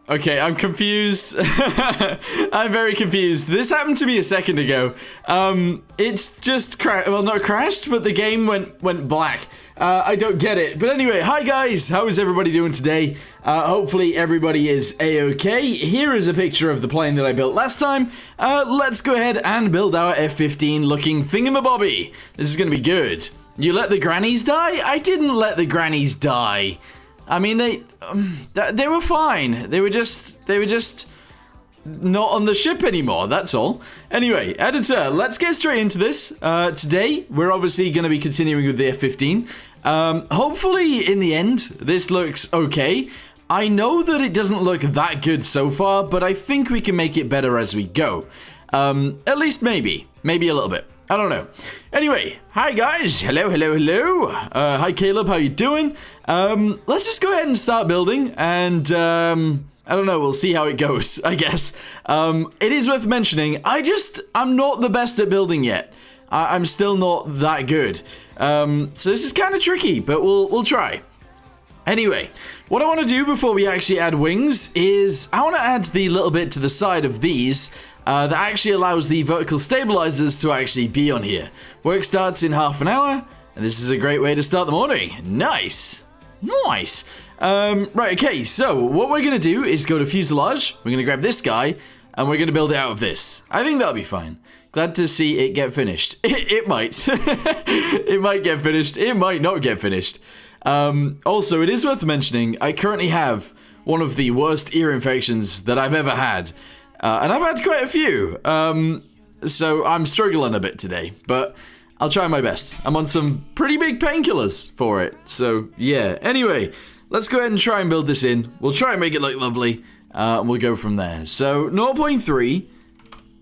Okay, I'm confused. I'm very confused. This happened to me a second ago. It's just well, not crashed, but the game went black. I don't get it. But anyway, hi guys. How is everybody doing today? Hopefully everybody is a-okay. Here is a picture of the plane that I built last time. Let's go ahead and build our F15 looking thingamabobby. This is gonna be good. You let the grannies die? I didn't let the grannies die. I mean, they were fine. They were just not on the ship anymore, that's all. Anyway, editor, let's get straight into this. Today, we're obviously going to be continuing with the F15. Hopefully, in the end, this looks okay. I know that it doesn't look that good so far, but I think we can make it better as we go. At least maybe a little bit. I don't know. Anyway, hi guys. Hello. Hi Caleb, how you doing? Let's just go ahead and start building, and I don't know, we'll see how it goes, I guess. It is worth mentioning, I'm not the best at building yet. I'm still not that good. So this is kind of tricky, but we'll try. Anyway, what I want to do before we actually add wings is I want to add the little bit to the side of these that actually allows the vertical stabilizers to actually be on here. Work starts in half an hour, and this is a great way to start the morning. Nice. Right, okay, so what we're going to do is go to fuselage, we're going to grab this guy, and we're going to build it out of this. I think that'll be fine. Glad to see it get finished. It might. It might get finished, it might not get finished. Also, it is worth mentioning, I currently have one of the worst ear infections that I've ever had. And I've had quite a few, so I'm struggling a bit today, but I'll try my best. I'm on some pretty big painkillers for it, so yeah. Anyway, let's go ahead and try and build this in. We'll try and make it look lovely, and we'll go from there. So 0.3,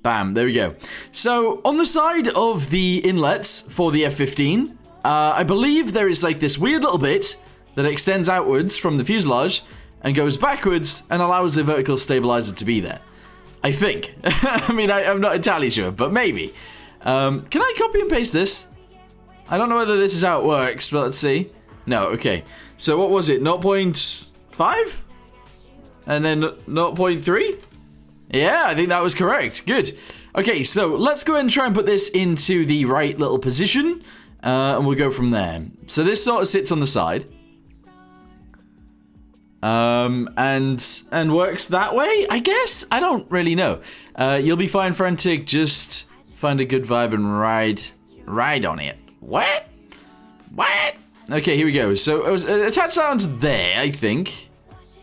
bam, there we go. So on the side of the inlets for the F15, I believe there is like this weird little bit that extends outwards from the fuselage and goes backwards and allows the vertical stabilizer to be there. I think. I mean, I'm not entirely sure, but maybe. Can I copy and paste this? I don't know whether this is how it works, but let's see. No, okay. So what was it? 0.5? And then 0.3? Yeah, I think that was correct. Good. Okay, so let's go ahead and try and put this into the right little position, and we'll go from there. So this sort of sits on the side. And works that way, I guess? I don't really know. You'll be fine, Frantic. Just find a good vibe and ride on it. What? Okay, here we go. So it was attached down to there, I think.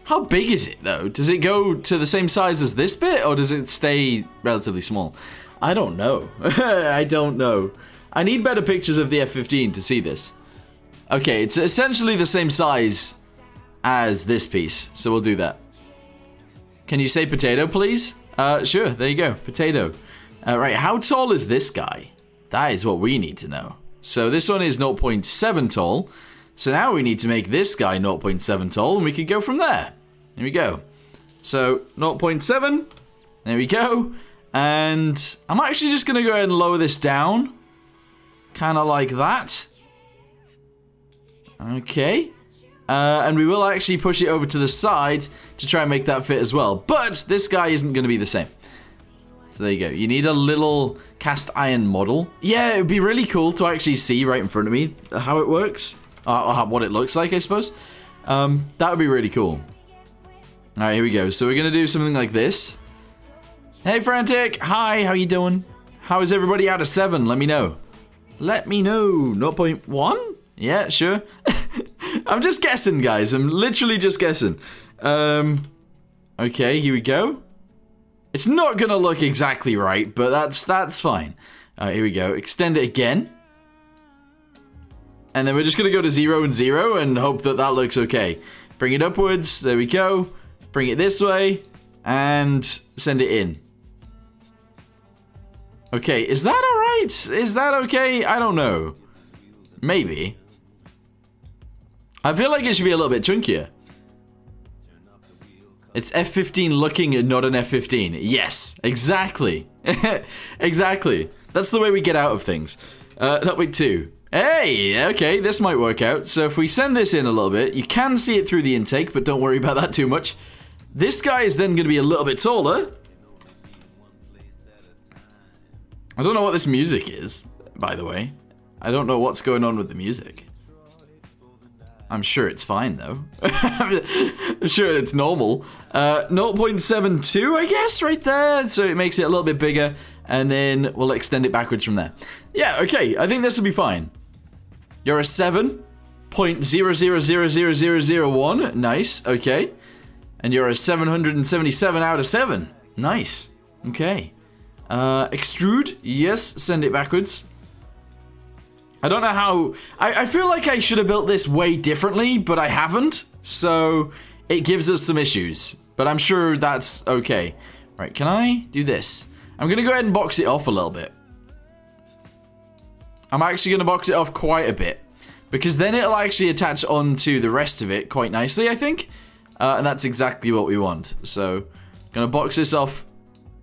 How big is it, though? Does it go to the same size as this bit, or does it stay relatively small? I don't know. I don't know. I need better pictures of the F15 to see this. Okay, it's essentially the same size as this piece, so we'll do that. Can you say potato, please? Sure, there you go, potato. Right, how tall is this guy? That is what we need to know. So this one is 0.7 tall, so now we need to make this guy 0.7 tall, and we can go from there. Here we go. So 0.7, there we go, and I'm actually just gonna go ahead and lower this down, kind of like that. Okay. And we will actually push it over to the side to try and make that fit as well. But this guy isn't going to be the same. So there you go. You need a little cast iron model. Yeah, it would be really cool to actually see right in front of me how it works. Or what it looks like, I suppose. That would be really cool. Alright, here we go. So we're going to do something like this. Hey, Frantic. Hi, how you doing? How is everybody out of 7? Let me know. Let me know. 0.1? Yeah, sure. I'm just guessing, guys. I'm literally just guessing. Okay, here we go. It's not gonna look exactly right, but that's fine. Alright, here we go. Extend it again. And then we're just gonna go to 0 and 0 and hope that that looks okay. Bring it upwards. There we go. Bring it this way. And send it in. Okay, is that alright? Is that okay? I don't know. Maybe. I feel like it should be a little bit chunkier. It's F15 looking and not an F15. Yes, exactly. Exactly. That's the way we get out of things. No, wait, 2. Hey, okay, this might work out. So if we send this in a little bit, you can see it through the intake, but don't worry about that too much. This guy is then going to be a little bit taller. I don't know what this music is, by the way. I don't know what's going on with the music. I'm sure it's fine, though. I'm sure it's normal. 0.72, I guess, right there. So it makes it a little bit bigger. And then we'll extend it backwards from there. Yeah, okay. I think this will be fine. You're a 7.000001. Nice, okay. And you're a 777 out of 7. Nice. Okay. Extrude. Yes, send it backwards. I don't know how... I feel like I should have built this way differently, but I haven't. So it gives us some issues. But I'm sure that's okay. Right, can I do this? I'm going to go ahead and box it off a little bit. I'm actually going to box it off quite a bit. Because then it'll actually attach onto the rest of it quite nicely, I think. And that's exactly what we want. So, going to box this off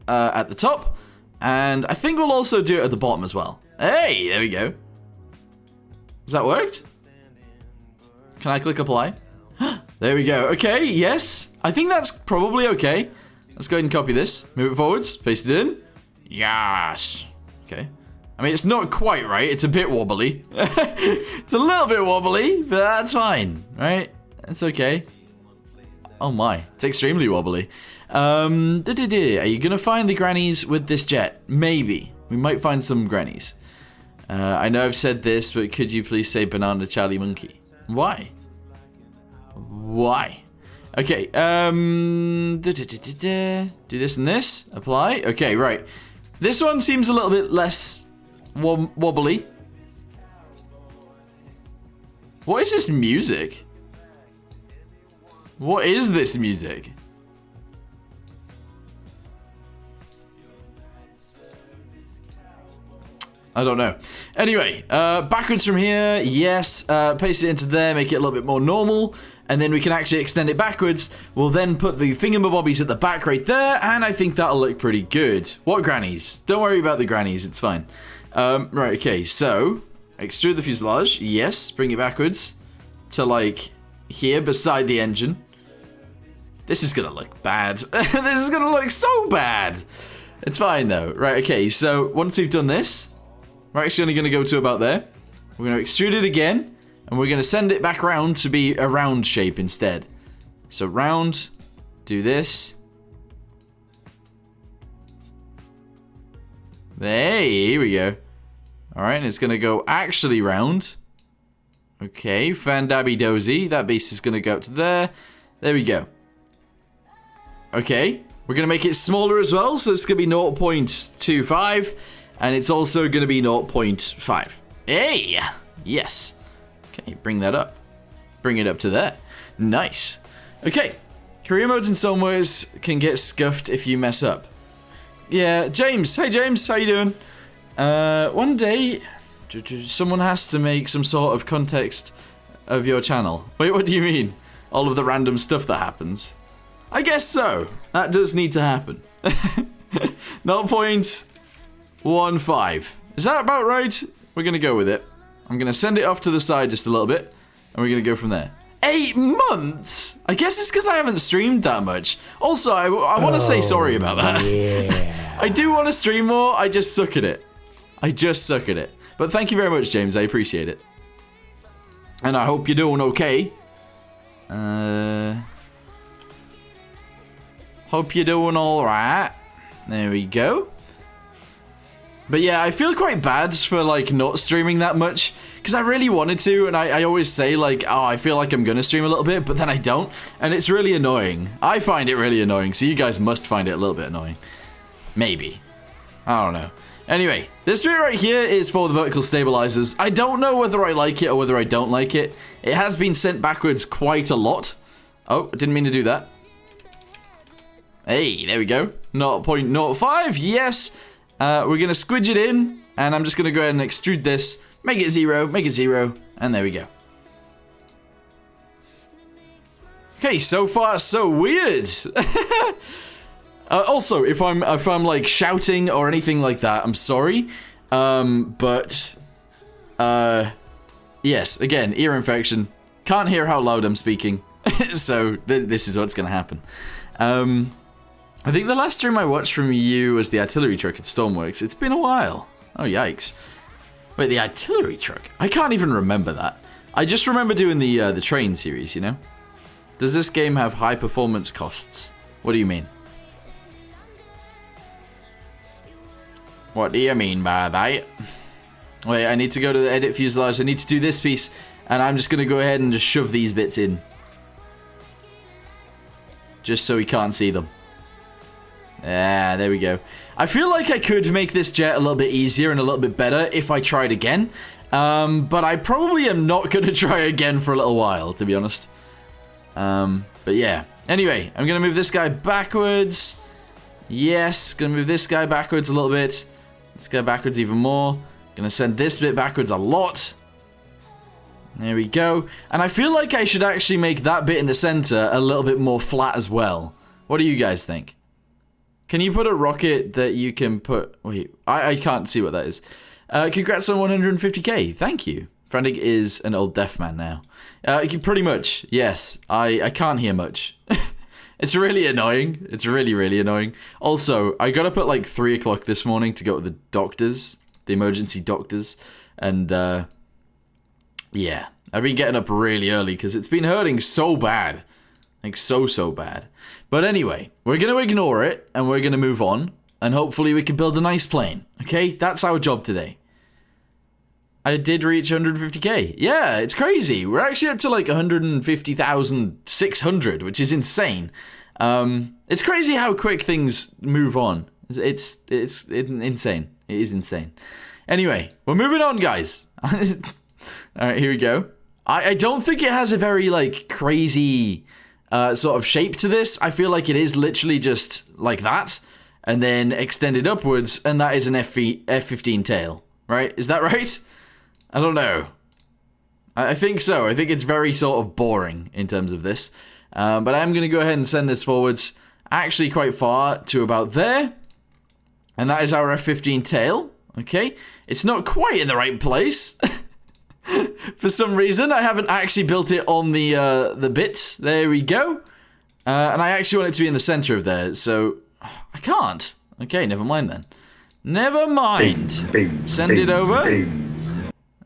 at the top. And I think we'll also do it at the bottom as well. Hey, there we go. Has that worked? Can I click apply? There we go. Okay, yes. I think that's probably okay. Let's go ahead and copy this. Move it forwards. Paste it in. Yes. Okay. I mean, it's not quite right. It's a bit wobbly. It's a little bit wobbly, but that's fine, right? It's okay. Oh my, it's extremely wobbly. Are you going to find the grannies with this jet? Maybe. We might find some grannies. I know I've said this, but could you please say banana Charlie monkey? Why? Why? Okay, do this and this. Apply. Okay, right. This one seems a little bit less wobbly. What is this music? What is this music? I don't know. Anyway, backwards from here, yes. Paste it into there, make it a little bit more normal. And then we can actually extend it backwards. We'll then put the thingamabobbies at the back right there. And I think that'll look pretty good. What grannies? Don't worry about the grannies, it's fine. Right, okay, so extrude the fuselage. Yes, bring it backwards to like here beside the engine. This is gonna look bad. This is gonna look so bad. It's fine though. Right, okay, so once we've done this, we're actually only gonna go to about there. We're gonna extrude it again, and we're gonna send it back round to be a round shape instead. So round, do this. Hey, here we go. Alright, and it's gonna go actually round. Okay, fandabby dozy. That base is gonna go up to there. There we go. Okay, we're gonna make it smaller as well, so it's gonna be 0.25, and it's also gonna be 0.5. Hey! Yes. Okay, bring that up. Bring it up to there. Nice. Okay, career modes in some ways can get scuffed if you mess up. Yeah, James. Hey, James. How you doing? One day, someone has to make some sort of context of your channel. Wait, what do you mean? All of the random stuff that happens? I guess so. That does need to happen. 0.15. Is that about right? We're going to go with it. I'm going to send it off to the side just a little bit, and we're going to go from there. 8 months? I guess it's because I haven't streamed that much. Also, I want to say sorry about that. Yeah. I do want to stream more, I just suck at it. I just suck at it. But thank you very much, James. I appreciate it. And I hope you're doing okay. Hope you're doing alright. There we go. But yeah, I feel quite bad for like not streaming that much. Because I really wanted to, and I always say like, oh, I feel like I'm going to stream a little bit, but then I don't. And it's really annoying. I find it really annoying, so you guys must find it a little bit annoying. Maybe. I don't know. Anyway, this bit right here is for the vertical stabilizers. I don't know whether I like it or whether I don't like it. It has been sent backwards quite a lot. Oh, I didn't mean to do that. Hey, there we go. 0.05, yes. We're going to squidge it in, and I'm just going to go ahead and extrude this. Make it 0, and there we go. Okay, so far so weird. Also, if I'm like shouting or anything like that, I'm sorry. Yes, again, ear infection. Can't hear how loud I'm speaking. So this is what's gonna happen. I think the last stream I watched from you was the artillery truck at Stormworks. It's been a while. Oh, yikes. Wait, the artillery truck? I can't even remember that. I just remember doing the train series, you know? Does this game have high performance costs? What do you mean? What do you mean by that? Wait, I need to go to the edit fuselage. I need to do this piece. And I'm just going to go ahead and just shove these bits in. Just so we can't see them. Ah, there we go. I feel like I could make this jet a little bit easier and a little bit better if I tried again. But I probably am not going to try again for a little while, to be honest. But yeah. Anyway, I'm going to move this guy backwards. Yes, going to move this guy backwards a little bit. This guy backwards even more. Going to send this bit backwards a lot. There we go. And I feel like I should actually make that bit in the center a little bit more flat as well. What do you guys think? Can you put a rocket that you can put... Wait, I can't see what that is. Congrats on 150k. Thank you. Frantic is an old deaf man now. Pretty much, yes. I can't hear much. It's really annoying. It's really, really annoying. Also, I got up at like 3 o'clock this morning to go to the doctors. The emergency doctors. And, yeah. I've been getting up really early because it's been hurting so bad. Like, so bad. But anyway, we're going to ignore it, and we're going to move on. And hopefully we can build a nice plane. Okay? That's our job today. I did reach 150k. Yeah, it's crazy. We're actually up to like 150,600, which is insane. It's crazy how quick things move on. It's insane. It is insane. Anyway, we're moving on, guys. Alright, here we go. I don't think it has a very, like, crazy sort of shape to this. I feel like it is literally just like that. And then extended upwards, and that is an F15 tail. Right? Is that right? I don't know. I think so. I think it's very sort of boring in terms of this. But I'm going to go ahead and send this forwards actually quite far to about there. And that is our F15 tail. Okay. It's not quite in the right place. For some reason, I haven't actually built it on the bits. There we go. And I actually want it to be in the center of there. So I can't. Okay, never mind then. Never mind. Send it over.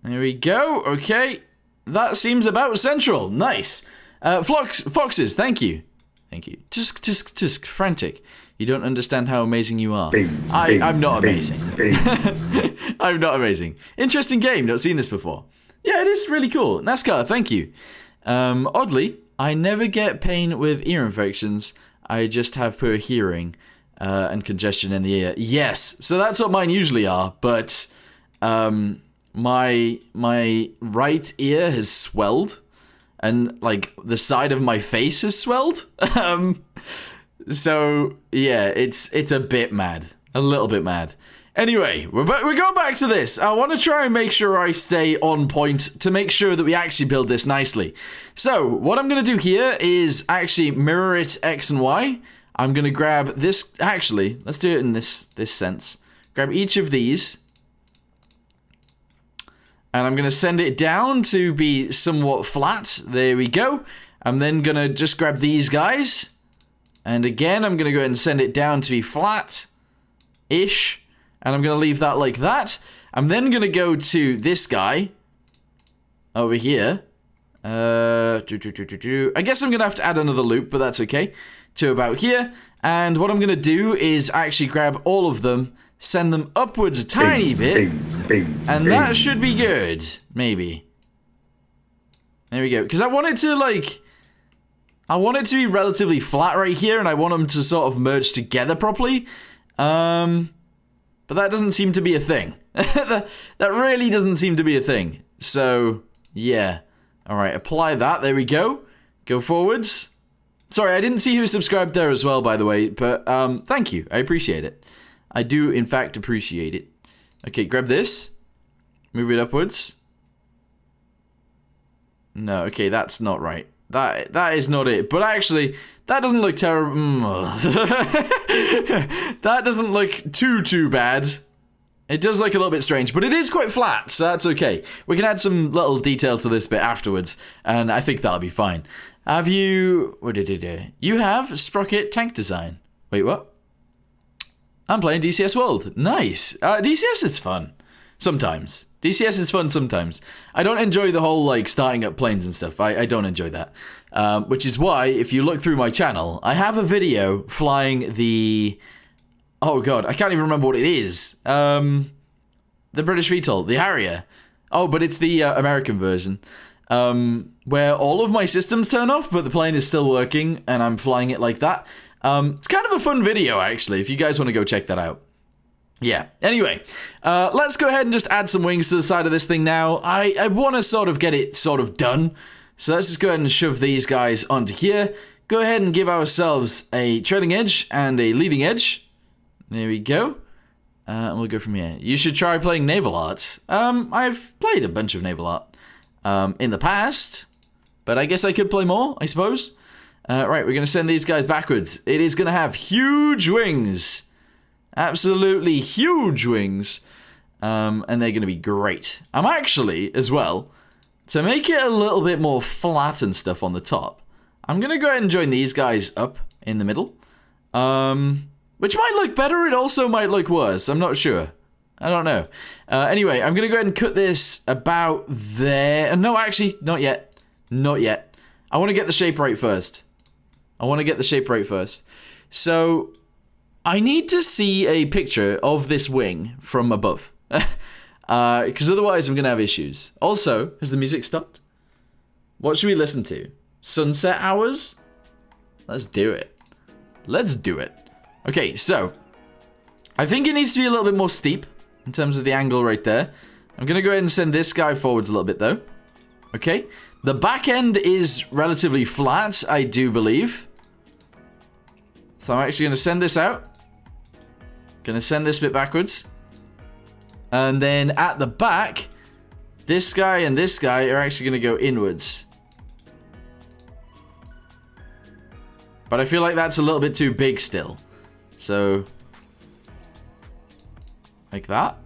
There we go. Okay. That seems about central. Nice. Foxes, thank you. Thank you. Just frantic. You don't understand how amazing you are. I'm not amazing. I'm not amazing. Interesting game. Not seen this before. Yeah, it is really cool. NASCAR, thank you. Oddly, I never get pain with ear infections. I just have poor hearing and congestion in the ear. Yes, so that's what mine usually are. But my right ear has swelled, and like the side of my face has swelled. So yeah, it's a bit mad, a little bit mad. Anyway, we're going back to this. I want to try and make sure I stay on point to make sure that we actually build this nicely. So what I'm going to do here is actually mirror it X and Y. I'm going to grab this. Actually, let's do it in this sense. Grab each of these. And I'm going to send it down to be somewhat flat. There we go. I'm then going to just grab these guys. And again, I'm going to go ahead and send it down to be flat-ish. And I'm going to leave that like that. I'm then going to go to this guy. Over here. I guess I'm going to have to add another loop, but that's okay. To about here. And what I'm going to do is actually grab all of them. Send them upwards a tiny bit. And that should be good. Maybe. There we go. Because I want it to, like... I want it to be relatively flat right here. And I want them to sort of merge together properly. But that doesn't seem to be a thing. that really doesn't seem to be a thing. So, yeah. Alright, apply that. There we go. Go forwards. Sorry, I didn't see who subscribed there as well, by the way. But, thank you. I appreciate it. I do, in fact, appreciate it. Okay, grab this. Move it upwards. No, okay, that's not right. That is not it. But actually, that doesn't look terrible. That doesn't look too bad. It does look a little bit strange, but it is quite flat, so that's okay. We can add some little detail to this bit afterwards, and I think that'll be fine. Have you... What did you do? You have Sprocket Tank Design. Wait, what? I'm playing DCS World. Nice. DCS is fun. Sometimes. DCS is fun sometimes. I don't enjoy the whole, like, starting up planes and stuff. I don't enjoy that. Which is why, if you look through my channel, I have a video flying the... Oh, God. I can't even remember what it is. The British VTOL. The Harrier. Oh, but it's the American version. Where all of my systems turn off, but the plane is still working, and I'm flying it like that. It's kind of a fun video, actually, if you guys want to go check that out. Yeah, anyway, let's go ahead and just add some wings to the side of this thing now. I want to sort of get it sort of done, so let's just go ahead and shove these guys onto here. Go ahead and give ourselves a trailing edge and a leading edge. There we go. And we'll go from here. You should try playing Naval Art. I've played a bunch of Naval Art in the past, but I guess I could play more, I suppose. Right, we're going to send these guys backwards. It is going to have huge wings. Absolutely huge wings. And they're going to be great. I'm actually, as well, to make it a little bit more flat and stuff on the top, I'm going to go ahead and join these guys up in the middle. Which might look better, it also might look worse. I'm not sure. I don't know. Anyway, I'm going to go ahead and cut this about there. No, actually, not yet. Not yet. I want to get the shape right first. So, I need to see a picture of this wing from above. Because otherwise I'm going to have issues. Also, has the music stopped? What should we listen to? Sunset Hours? Let's do it. Let's do it. Okay, so, I think it needs to be a little bit more steep in terms of the angle right there. I'm going to go ahead and send this guy forwards a little bit, though. Okay. The back end is relatively flat, I do believe. So I'm actually going to send this out. Going to send this bit backwards. And then at the back, this guy and this guy are actually going to go inwards. But I feel like that's a little bit too big still. So, like that.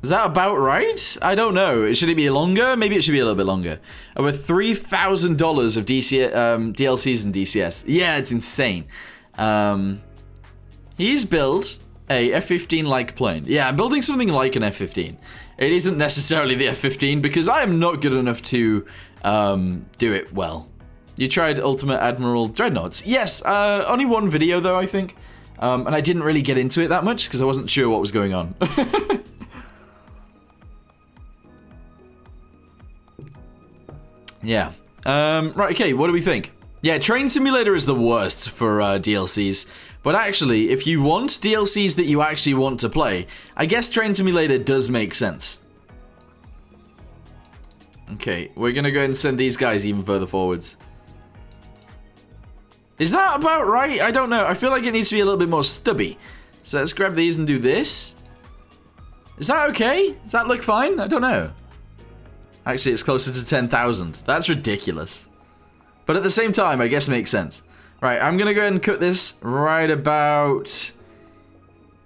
Is that about right? I don't know. Should it be longer? Maybe it should be a little bit longer. Over $3,000 of DLCs in DCS. Yeah, it's insane. He's built a F15-like plane. Yeah, I'm building something like an F15. It isn't necessarily the F15 because I am not good enough to do it well. You tried Ultimate Admiral Dreadnoughts? Yes, only one video though, I think. And I didn't really get into it that much because I wasn't sure what was going on. Yeah. Right, okay, what do we think? Yeah, Train Simulator is the worst for DLCs. But actually, if you want DLCs that you actually want to play, I guess Train Simulator does make sense. Okay, we're going to go ahead and send these guys even further forwards. Is that about right? I don't know. I feel like it needs to be a little bit more stubby. So let's grab these and do this. Is that okay? Does that look fine? I don't know. Actually, it's closer to 10,000. That's ridiculous. But at the same time, I guess it makes sense. Right, I'm going to go ahead and cut this right about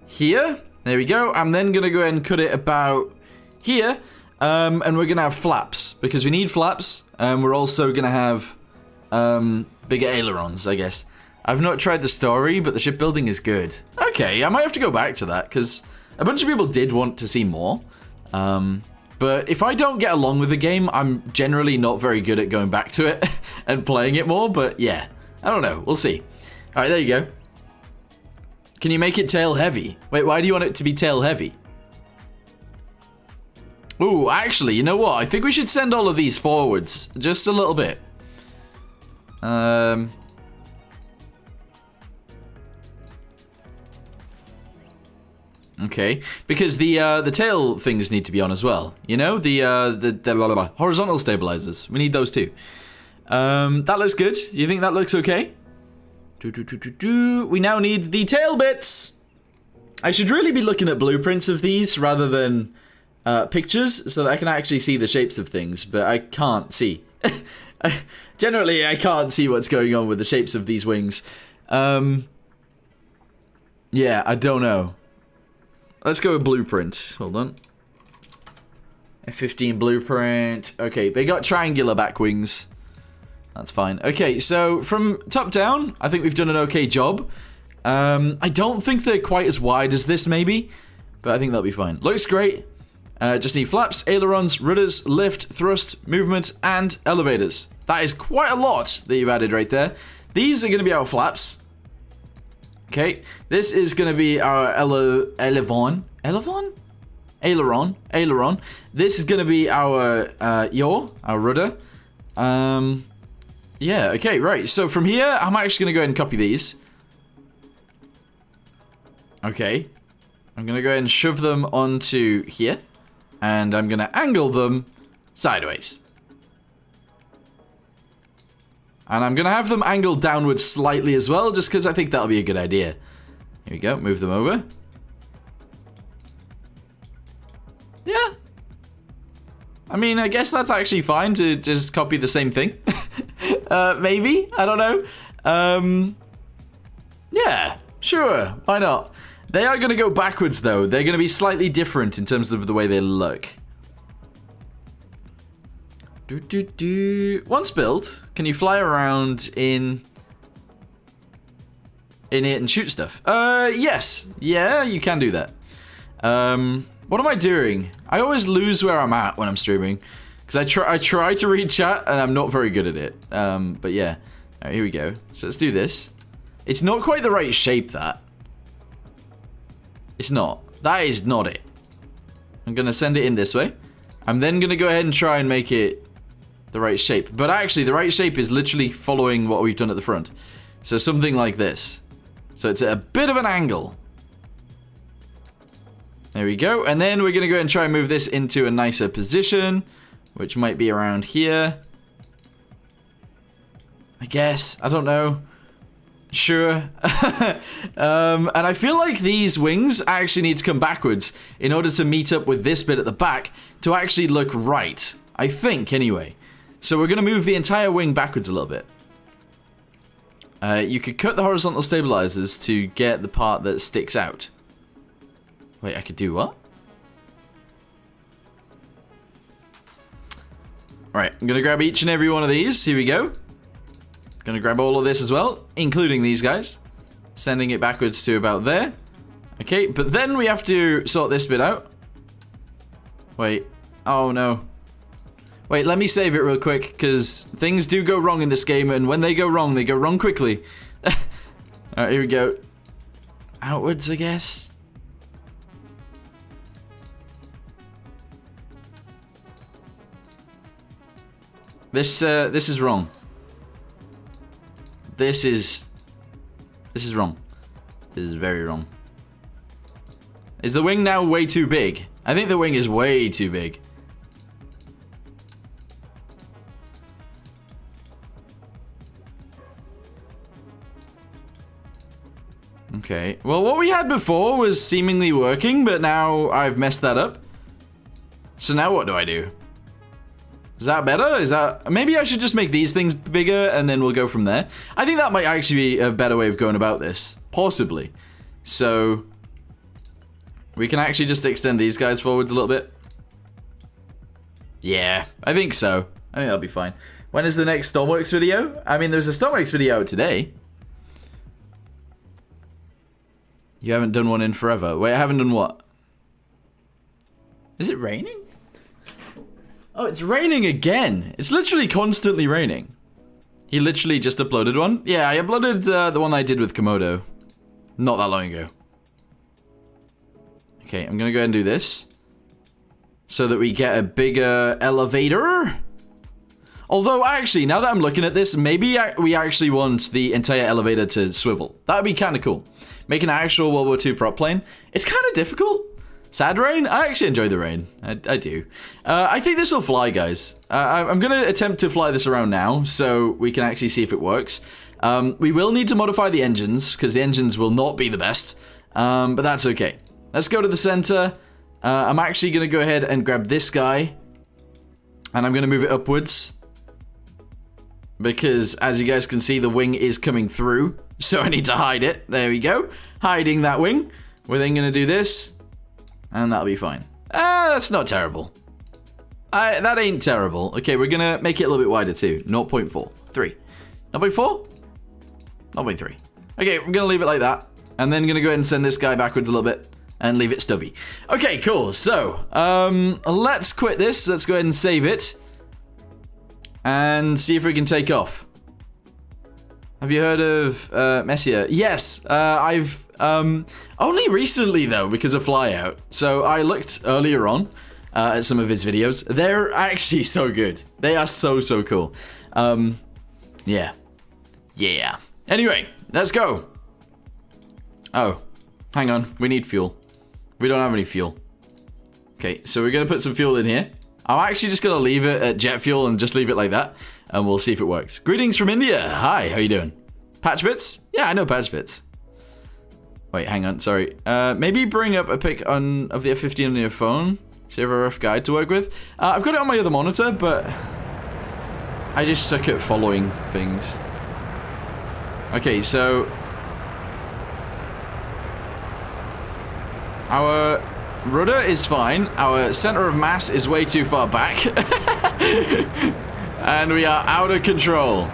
here. There we go. I'm then going to go ahead and cut it about here. And we're going to have flaps, because we need flaps. And we're also going to have bigger ailerons, I guess. I've not tried the story, but the shipbuilding is good. Okay, I might have to go back to that, because a bunch of people did want to see more. But if I don't get along with the game, I'm generally not very good at going back to it and playing it more. But yeah, I don't know. We'll see. All right, there you go. Can you make it tail heavy? Wait, why do you want it to be tail heavy? Ooh, actually, you know what? I think we should send all of these forwards just a little bit. Okay, because the tail things need to be on as well. You know, the horizontal stabilizers. We need those too. That looks good. You think that looks okay? We now need the tail bits. I should really be looking at blueprints of these rather than pictures, so that I can actually see the shapes of things. But I can't see. Generally, I can't see what's going on with the shapes of these wings. Yeah, I don't know. Let's go with blueprint. Hold on. F15 blueprint. Okay, they got triangular back wings. That's fine. Okay, so from top down, I think we've done an okay job. I don't think they're quite as wide as this, maybe. But I think that'll be fine. Looks great. Just need flaps, ailerons, rudders, lift, thrust, movement, and elevators. That is quite a lot that you've added right there. These are going to be our flaps. Okay, this is going to be our aileron. This is going to be our our rudder. Yeah, okay, right. So from here, I'm actually going to go ahead and copy these. Okay. I'm going to go ahead and shove them onto here. And I'm going to angle them sideways. And I'm going to have them angled downwards slightly as well, just because I think that'll be a good idea. Here we go, move them over. Yeah. I mean, I guess that's actually fine to just copy the same thing. Maybe, I don't know. Yeah, sure, why not? They are going to go backwards, though. They're going to be slightly different in terms of the way they look. Once built, can you fly around in it and shoot stuff? Yes. Yeah, you can do that. What am I doing? I always lose where I'm at when I'm streaming. Because I try to read chat, and I'm not very good at it. But yeah. Alright, here we go. So let's do this. It's not quite the right shape, that. It's not. That is not it. I'm going to send it in this way. I'm then going to go ahead and try and make it the right shape. But actually, the right shape is literally following what we've done at the front. So something like this. So it's at a bit of an angle. There we go. And then we're going to go ahead and try and move this into a nicer position, which might be around here. I guess. I don't know. Sure. And I feel like these wings actually need to come backwards in order to meet up with this bit at the back to actually look right. I think, anyway. So we're going to move the entire wing backwards a little bit. You could cut the horizontal stabilizers to get the part that sticks out. Wait, I could do what? Alright, I'm going to grab each and every one of these. Here we go. Going to grab all of this as well, including these guys. Sending it backwards to about there. Okay, but then we have to sort this bit out. Wait. Oh, no. Wait, let me save it real quick, because things do go wrong in this game, and when they go wrong quickly. Alright, here we go. Outwards, I guess. This is wrong. This is wrong. This is very wrong. Is the wing now way too big? I think the wing is way too big. Okay. Well, what we had before was seemingly working, but now I've messed that up. So now what do I do? Is that better? Is that... Maybe I should just make these things bigger and then we'll go from there. I think that might actually be a better way of going about this. Possibly. So... we can actually just extend these guys forwards a little bit. Yeah, I think so. I think that'll be fine. When is the next Stormworks video? I mean, there's a Stormworks video out today. You haven't done one in forever. Wait, I haven't done what? Is it raining? Oh, it's raining again. It's literally constantly raining. He literally just uploaded one. Yeah, I uploaded the one I did with Komodo. Not that long ago. Okay, I'm gonna go ahead and do this. So that we get a bigger elevator. Although, actually, now that I'm looking at this, maybe we actually want the entire elevator to swivel. That would be kind of cool. Make an actual World War II prop plane. It's kind of difficult. Sad rain? I actually enjoy the rain. I do. I think this will fly, guys. I'm going to attempt to fly this around now, so we can actually see if it works. We will need to modify the engines, because the engines will not be the best. But that's okay. Let's go to the center. I'm actually going to go ahead and grab this guy. And I'm going to move it upwards. because as you guys can see, the wing is coming through. So I need to hide it. There we go. Hiding that wing. We're then going to do this, and that'll be fine. That's not terrible. That ain't terrible. Okay, we're going to make it a little bit wider too. 0.4. 3. 0.4? 0.3. Okay, we're going to leave it like that. And then going to go ahead and send this guy backwards a little bit and leave it stubby. Okay, cool. So, let's quit this. Let's go ahead and save it. And see if we can take off. Have you heard of Messier? Yes, I've only recently though because of Flyout. So I looked earlier on at some of his videos. They're actually so good. They are so cool. Yeah. Anyway, let's go. Oh, hang on. We need fuel. We don't have any fuel. Okay, so we're gonna put some fuel in here. I'm actually just gonna leave it at jet fuel and just leave it like that. And we'll see if it works. Greetings from India. Hi, how you doing? Patch Bits? Yeah, I know Patch Bits. Wait, hang on, sorry. Maybe bring up a pic of the F15 on your phone. So you have a rough guide to work with. I've got it on my other monitor, but I just suck at following things. Okay, so our rudder is fine. Our center of mass is way too far back. And we are out of control.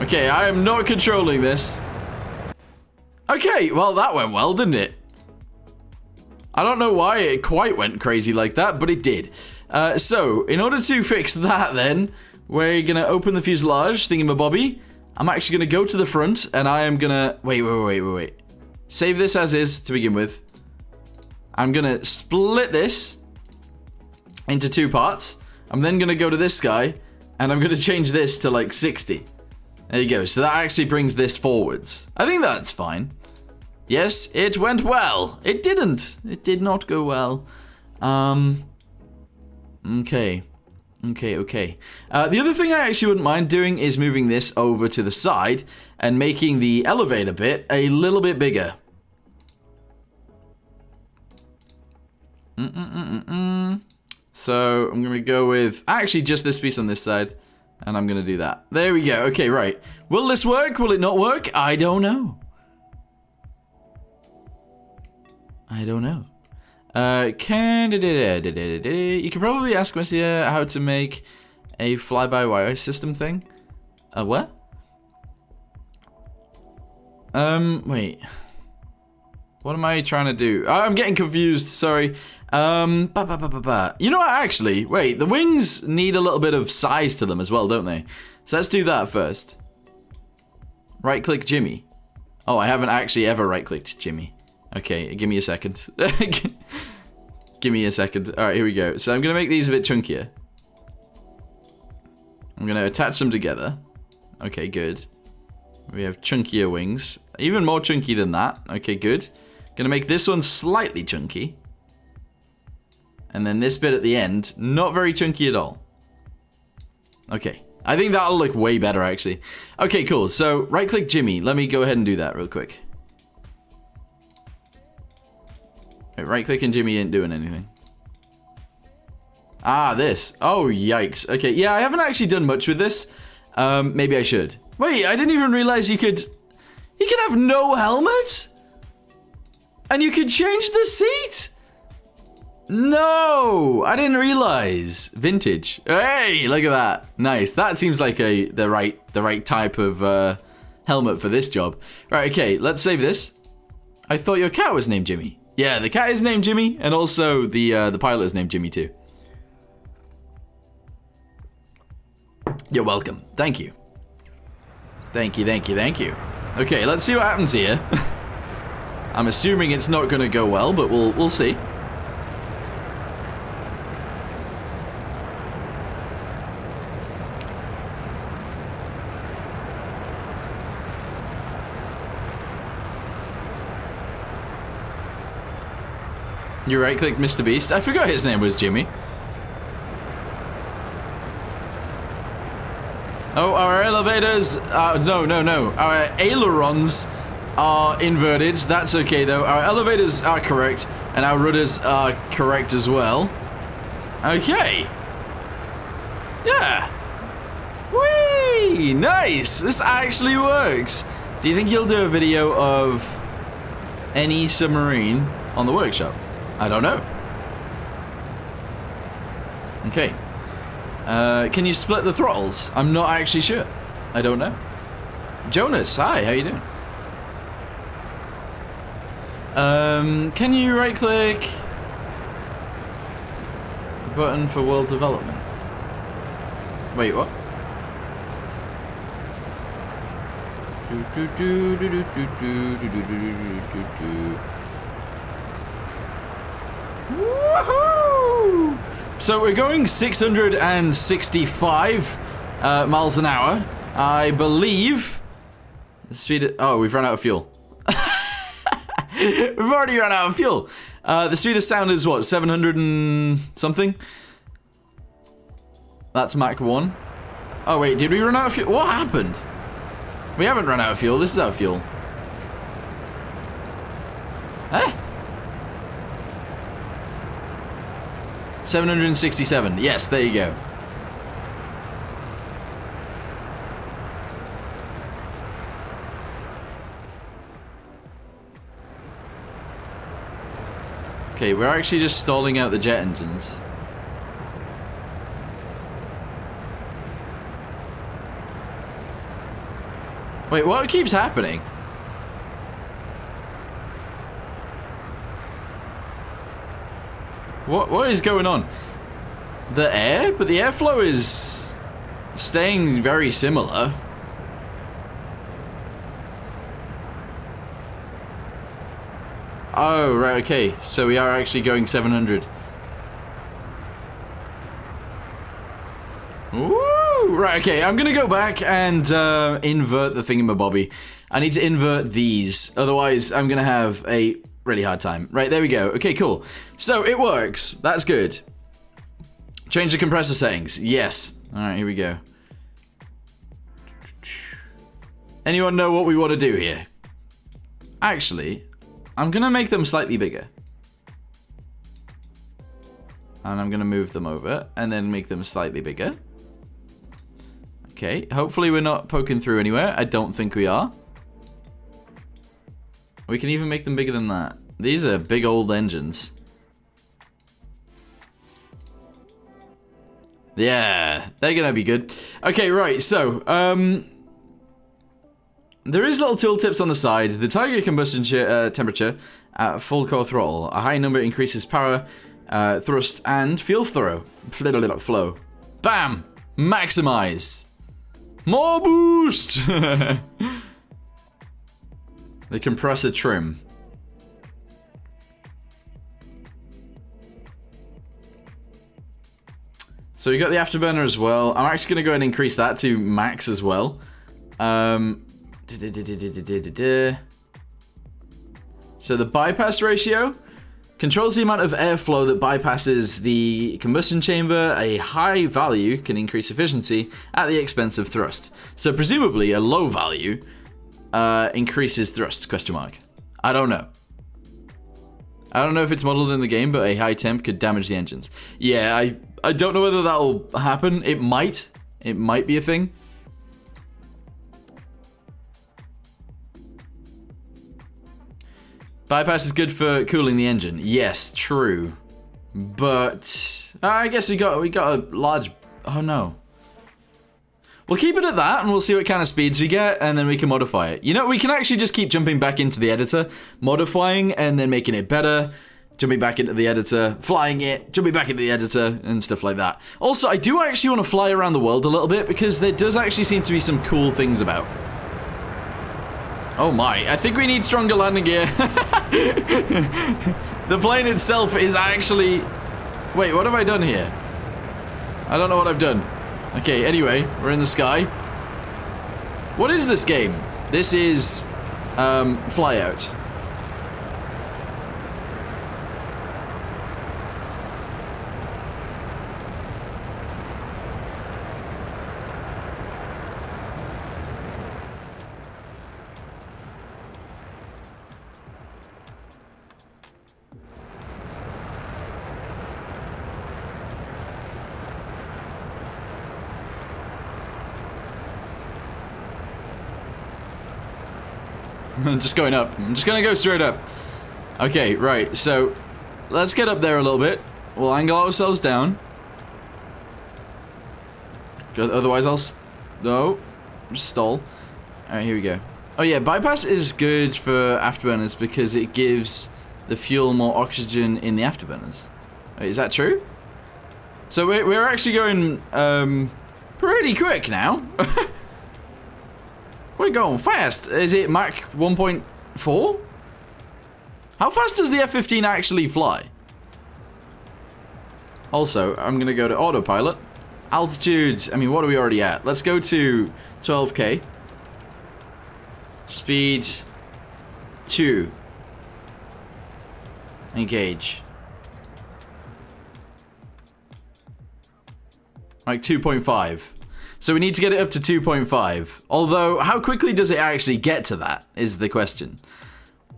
Okay, I am not controlling this. Okay, well, that went well, didn't it? I don't know why it quite went crazy like that, but it did. So, in order to fix that then, we're going to open the fuselage thingamabobby. I'm actually going to go to the front, and I am going to... Wait. Save this as is to begin with. I'm going to split this into 2 parts. I'm then going to go to this guy, and I'm going to change this to like 60. There you go. So that actually brings this forwards. I think that's fine. Yes, it went well. It didn't. It did not go well. Okay. The other thing I actually wouldn't mind doing is moving this over to the side and making the elevator bit a little bit bigger. So I'm going to go with actually just this piece on this side, and I'm going to do that. There we go. Okay, right. Will this work? Will it not work? I don't know. You can probably ask Messier how to make a fly-by-wire system thing. What? Wait. What am I trying to do? I'm getting confused, sorry. You know what, actually, wait, the wings need a little bit of size to them as well, don't they? So let's do that first. Right-click Jimmy. Oh, I haven't actually ever right-clicked Jimmy. Okay, give me a second. Give me a second. Alright, here we go. So I'm going to make these a bit chunkier. I'm going to attach them together. Okay, good. We have chunkier wings. Even more chunky than that. Okay, good. Going to make this one slightly chunky. And then this bit at the end, not very chunky at all. Okay. I think that'll look way better, actually. Okay, cool. So, right-click Jimmy. Let me go ahead and do that real quick. Right-clicking Jimmy ain't doing anything. Ah, this. Oh, yikes. Okay, yeah, I haven't actually done much with this. Maybe I should. Wait, I didn't even realize you could... You can have no helmet? And you can change the seat? No, I didn't realize. Vintage. Hey, look at that. Nice. That seems like the right type of helmet for this job. Right, okay, let's save this. I thought your cat was named Jimmy. Yeah, the cat is named Jimmy, and also the pilot is named Jimmy too. You're welcome. Thank you. Thank you. Okay, let's see what happens here. I'm assuming it's not going to go well, but we'll see. You right-click Mr. Beast? I forgot his name was Jimmy. Oh, our elevators... no. Our ailerons are inverted. That's okay, though. Our elevators are correct, and our rudders are correct as well. Okay. Yeah. Hey, nice! This actually works. Do you think you'll do a video of any submarine on the workshop? I don't know. Okay. Can you split the throttles? I'm not actually sure. I don't know. Jonas, hi, how you doing? Can you right click button for world development? Wait, what? Woohoo! So we're going 665 miles an hour. I believe the speed. Oh, we've run out of fuel. We've already run out of fuel. The speed of sound is what, 700 and something? That's Mach 1. Oh wait, did we run out of fuel? What happened? We haven't run out of fuel. This is our fuel. Huh? 767. Yes, there you go. Okay, we're actually just stalling out the jet engines. Wait, what keeps happening? What is going on? The air? But the airflow is staying very similar. Oh, right, okay. So we are actually going 700. Woo! Right, okay. I'm gonna go back and invert the thingamabobby. I need to invert these. Otherwise, I'm gonna have a really hard time. Right, there we go. Okay, cool. So it works. That's good. Change the compressor settings. Yes. Alright, here we go. Anyone know what we want to do here? Actually, I'm gonna make them slightly bigger. And I'm gonna move them over and then make them slightly bigger. Okay, hopefully we're not poking through anywhere. I don't think we are. We can even make them bigger than that. These are big old engines. Yeah, they're gonna be good. Okay, right, so, there is little tooltips on the side. The target combustion temperature at full core throttle. A high number increases power, thrust, and fuel flow. Bam! Maximized. More boost! The compressor trim. So we got the afterburner as well. I'm actually going to go ahead and increase that to max as well. So the bypass ratio controls the amount of airflow that bypasses the combustion chamber. A high value can increase efficiency at the expense of thrust. So presumably a low value increases thrust, question mark. I don't know. I don't know if it's modeled in the game, but a high temp could damage the engines. Yeah, I don't know whether that'll happen. It might. It might be a thing. Bypass is good for cooling the engine. Yes, true. But I guess we got a large. Oh no. We'll keep it at that, and we'll see what kind of speeds we get, and then we can modify it. You know, we can actually just keep jumping back into the editor, modifying, and then making it better. Jumping back into the editor, flying it, jumping back into the editor, and stuff like that. Also, I do actually want to fly around the world a little bit, because there does actually seem to be some cool things about. Oh my, I think we need stronger landing gear. The plane itself is actually... Wait, what have I done here? I don't know what I've done. Okay, anyway, we're in the sky. What is this game? This is Flyout. I'm just going up. I'm just gonna go straight up. Okay, right, so let's get up there a little bit. We'll angle ourselves down. Otherwise I'll... No. Stall. Alright, here we go. Oh yeah, bypass is good for afterburners because it gives the fuel more oxygen in the afterburners. Wait, is that true? So we're actually going pretty quick now. We're going fast. Is it Mach 1.4? How fast does the F15 actually fly? Also, I'm gonna go to autopilot. Altitude, I mean, what are we already at? Let's go to 12K. Speed 2. Engage. Like 2.5. So we need to get it up to 2.5. Although, how quickly does it actually get to that, is the question.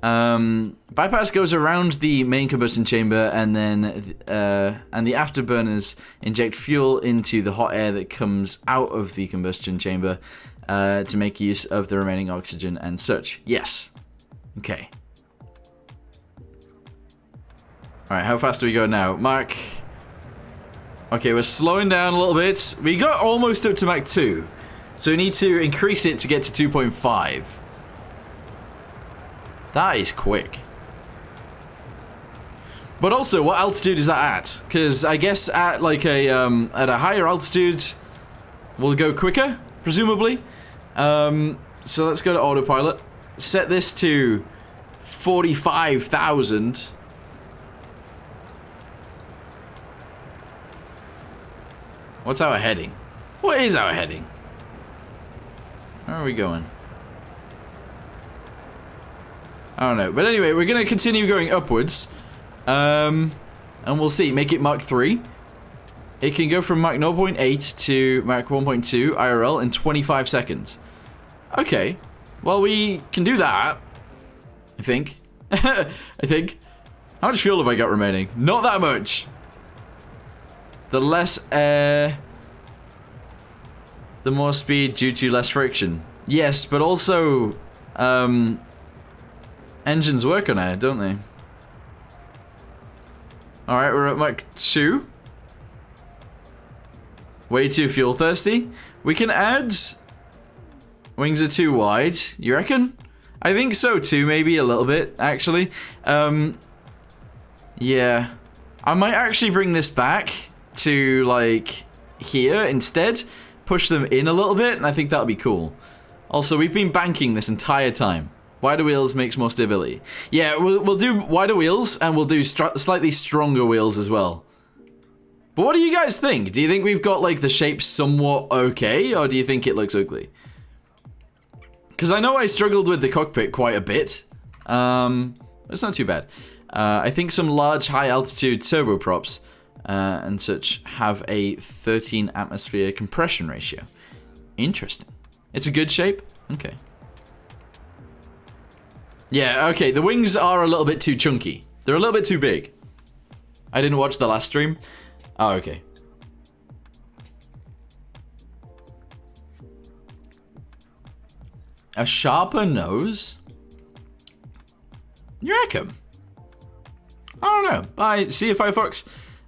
Bypass goes around the main combustion chamber, and then and the afterburners inject fuel into the hot air that comes out of the combustion chamber to make use of the remaining oxygen and such. Yes. Okay. Alright, how fast do we go now? Mach... Okay, we're slowing down a little bit. We got almost up to Mach 2. So we need to increase it to get to 2.5. That is quick. But also, what altitude is that at? Because I guess at like at a higher altitude, we'll go quicker, presumably. So let's go to autopilot. Set this to 45,000. What's our heading? What is our heading? Where are we going? I don't know. But anyway, we're going to continue going upwards. And we'll see. Make it Mach 3. It can go from Mach 0.8 to Mach 1.2 IRL in 25 seconds. Okay. Well, we can do that. I think. I think. How much fuel have I got remaining? Not that much. The less air, the more speed due to less friction. Yes, but also, engines work on air, don't they? Alright, we're at Mach 2. Way too fuel thirsty. We can add... Wings are too wide, you reckon? I think so too, maybe a little bit, actually. Yeah. I might actually bring this back to, like, here instead. Push them in a little bit, and I think that'll be cool. Also, we've been banking this entire time. Wider wheels makes more stability. Yeah, we'll do wider wheels, and we'll do slightly stronger wheels as well. But what do you guys think? Do you think we've got, like, the shape somewhat okay, or do you think it looks ugly? Because I know I struggled with the cockpit quite a bit. It's not too bad. I think some large high-altitude turboprops and such have a 13 atmosphere compression ratio. Interesting. It's a good shape? Okay. Yeah, okay, the wings are a little bit too chunky. They're a little bit too big. I didn't watch the last stream. Oh, okay. A sharper nose? You reckon? I don't know. Bye. See you, Firefox.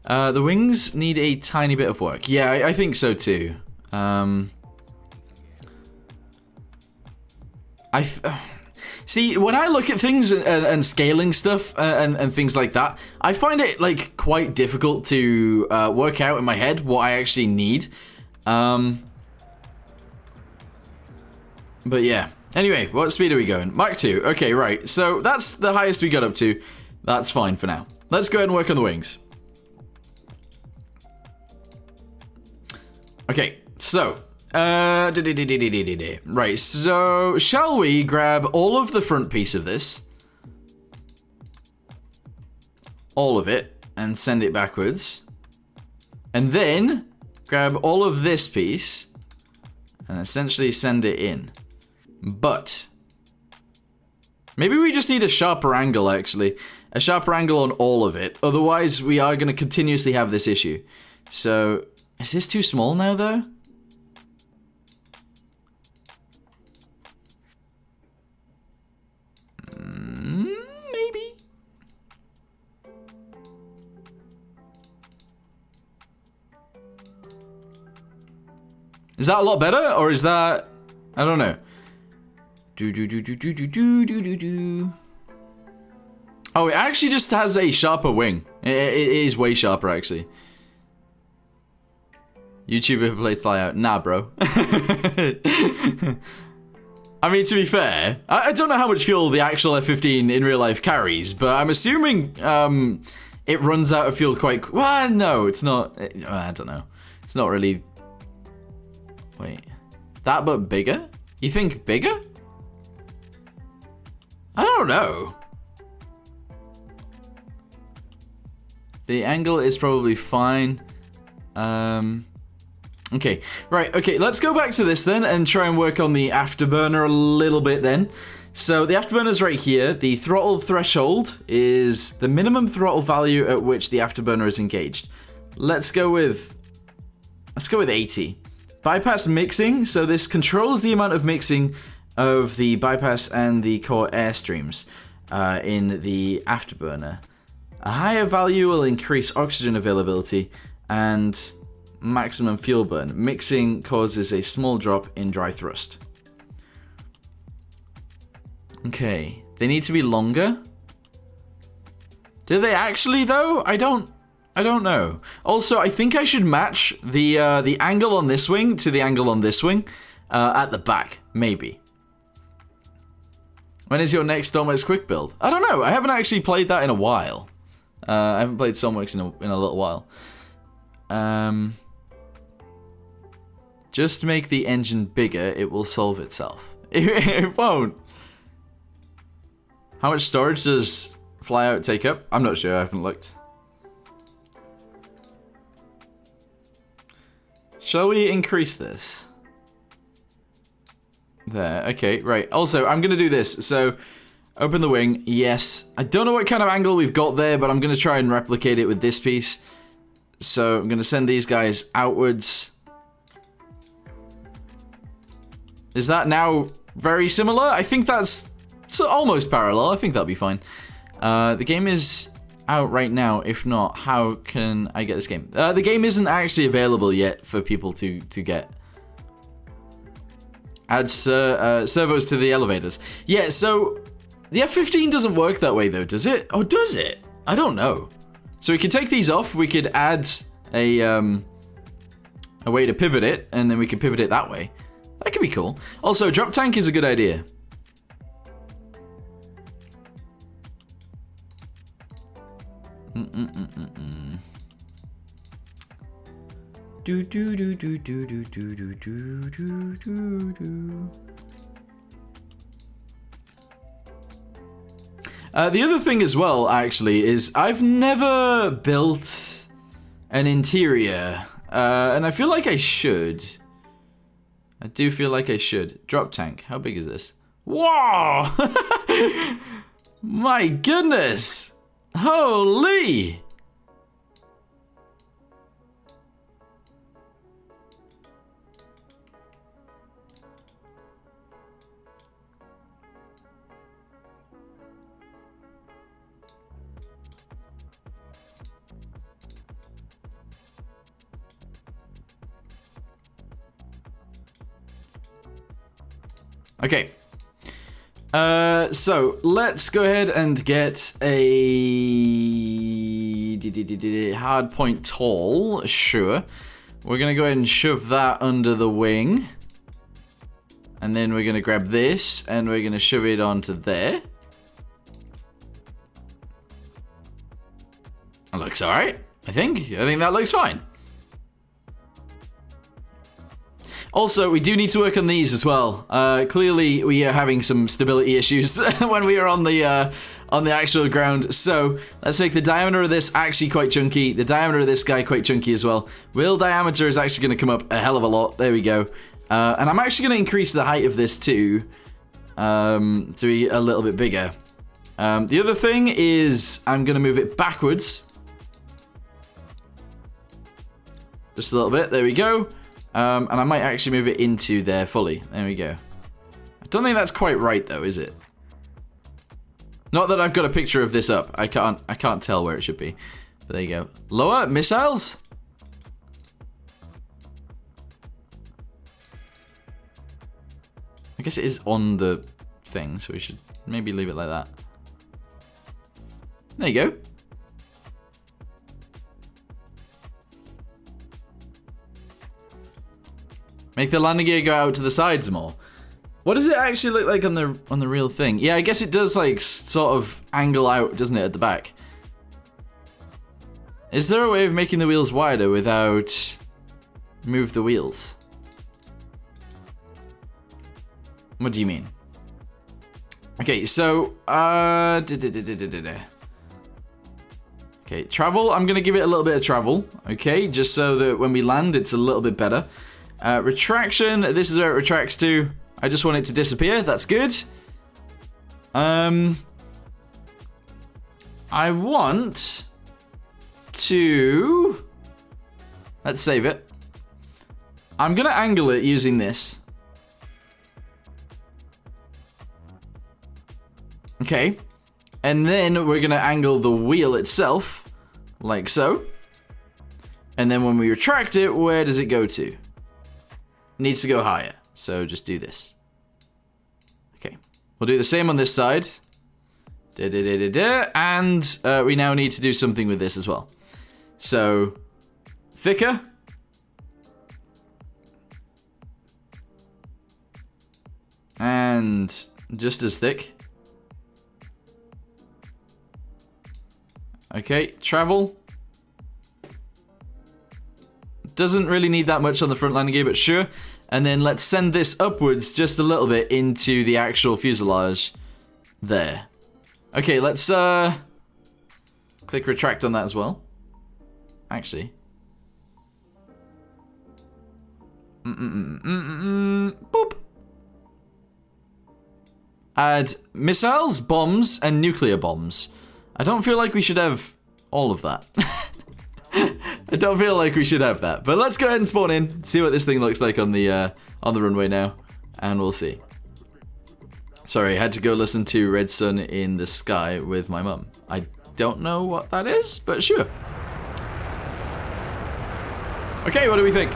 The wings need a tiny bit of work. Yeah, I think so too. See, when I look at things and scaling stuff and things like that, I find it like quite difficult to work out in my head what I actually need. But yeah. Anyway, what speed are we going? Mach 2. Okay, right. So that's the highest we got up to. That's fine for now. Let's go ahead and work on the wings. Okay, so right, so shall we grab all of the front piece of this, all of it, and send it backwards, and then grab all of this piece and essentially send it in. But maybe we just need a sharper angle, actually. A sharper angle on all of it. Otherwise, we are going to continuously have this issue. So, is this too small now, though? Is that a lot better, or is that... I don't know. Oh, it actually just has a sharper wing. It is way sharper, actually. YouTuber who plays Flyout. Nah, bro. I mean, to be fair, I don't know how much fuel the actual F15 in real life carries, but I'm assuming it runs out of fuel quite... Well, no, it's not... I don't know. It's not really... Wait. That but bigger? You think bigger? I don't know. The angle is probably fine. Okay, right, okay, let's go back to this then and try and work on the afterburner a little bit then. So the afterburner's right here. The throttle threshold is the minimum throttle value at which the afterburner is engaged. Let's go with 80. Bypass mixing, so this controls the amount of mixing of the bypass and the core airstreams in the afterburner. A higher value will increase oxygen availability and maximum fuel burn. Mixing causes a small drop in dry thrust. Okay, they need to be longer. Do they actually though? I don't know. Also, I think I should match the angle on this wing to the angle on this wing at the back, maybe. When is your next Stormworks quick build? I don't know. I haven't actually played that in a while. I haven't played Stormworks in a little while. Just make the engine bigger, it will solve itself. It won't. How much storage does Flyout take up? I'm not sure, I haven't looked. Shall we increase this? There, okay, right. Also, I'm gonna do this. So, open the wing, yes. I don't know what kind of angle we've got there, but I'm gonna try and replicate it with this piece. So, I'm gonna send these guys outwards. Is that now very similar? I think that's almost parallel. I think that'll be fine. The game is out right now. If not, how can I get this game? The game isn't actually available yet for people to get. Add servos to the elevators. Yeah, so the F15 doesn't work that way though, does it? Oh, does it? I don't know. So we could take these off. We could add a way to pivot it, and then we could pivot it that way. That could be cool. Also, drop tank is a good idea. Do do do do do do do do do do do. The other thing as well, actually, is I've never built an interior, and I feel like I should. I do feel like I should. Drop tank. How big is this? Whoa! My goodness! Holy! Okay. So let's go ahead and get a hard point tall. Sure. We're gonna go ahead and shove that under the wing. And then we're gonna grab this and we're gonna shove it onto there. That looks alright, I think. I think that looks fine. Also, we do need to work on these as well. Clearly, we are having some stability issues when we are on the actual ground. So, let's make the diameter of this actually quite chunky. The diameter of this guy quite chunky as well. Wheel diameter is actually going to come up a hell of a lot. There we go. And I'm actually going to increase the height of this too, to be a little bit bigger. The other thing is I'm going to move it backwards. Just a little bit. There we go. And I might actually move it into there fully. There we go. I don't think that's quite right though, is it? Not that I've got a picture of this up. I can't tell where it should be. But there you go. Lower missiles. guess it is on the thing, so we should maybe leave it like that. There you go. Make the landing gear go out to the sides more. What does it actually look like on the real thing? Yeah, I guess it does like sort of angle out, doesn't it, at the back? Is there a way of making the wheels wider without move the wheels? What do you mean? Okay, so okay, travel. I'm gonna give it a little bit of travel. Okay, just so that when we land, it's a little bit better. Retraction. This is where it retracts to. I just want it to disappear. That's good. I want to... Let's save it. I'm going to angle it using this. Okay. And then we're going to angle the wheel itself, like so. And then when we retract it, where does it go to? It needs to go higher. So just do this. Okay. We'll do the same on this side. And we now need to do something with this as well. So, thicker. And just as thick. Okay, travel. Doesn't really need that much on the front landing gear, but sure. And then let's send this upwards just a little bit into the actual fuselage there. Okay, let's click retract on that as well. Actually. Boop. Add missiles, bombs, and nuclear bombs. I don't feel like we should have all of that. I don't feel like we should have that, but let's go ahead and spawn in, see what this thing looks like on the runway now, and we'll see. Sorry, I had to go listen to Red Sun in the Sky with my mum. I don't know what that is, but sure. Okay, what do we think?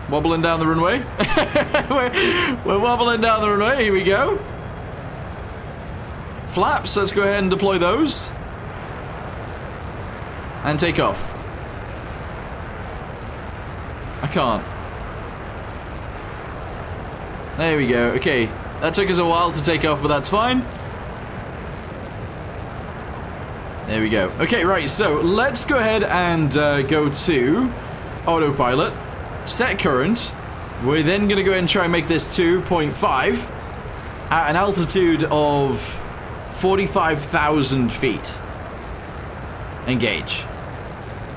Wobbling down the runway. we're wobbling down the runway, here we go. Flaps, let's go ahead and deploy those. And take off. I can't. There we go. Okay, that took us a while to take off, but that's fine. There we go. Okay, right, so let's go ahead and go to autopilot. Set current. We're then going to go ahead and try and make this 2.5 at an altitude of 45,000 feet. Engage.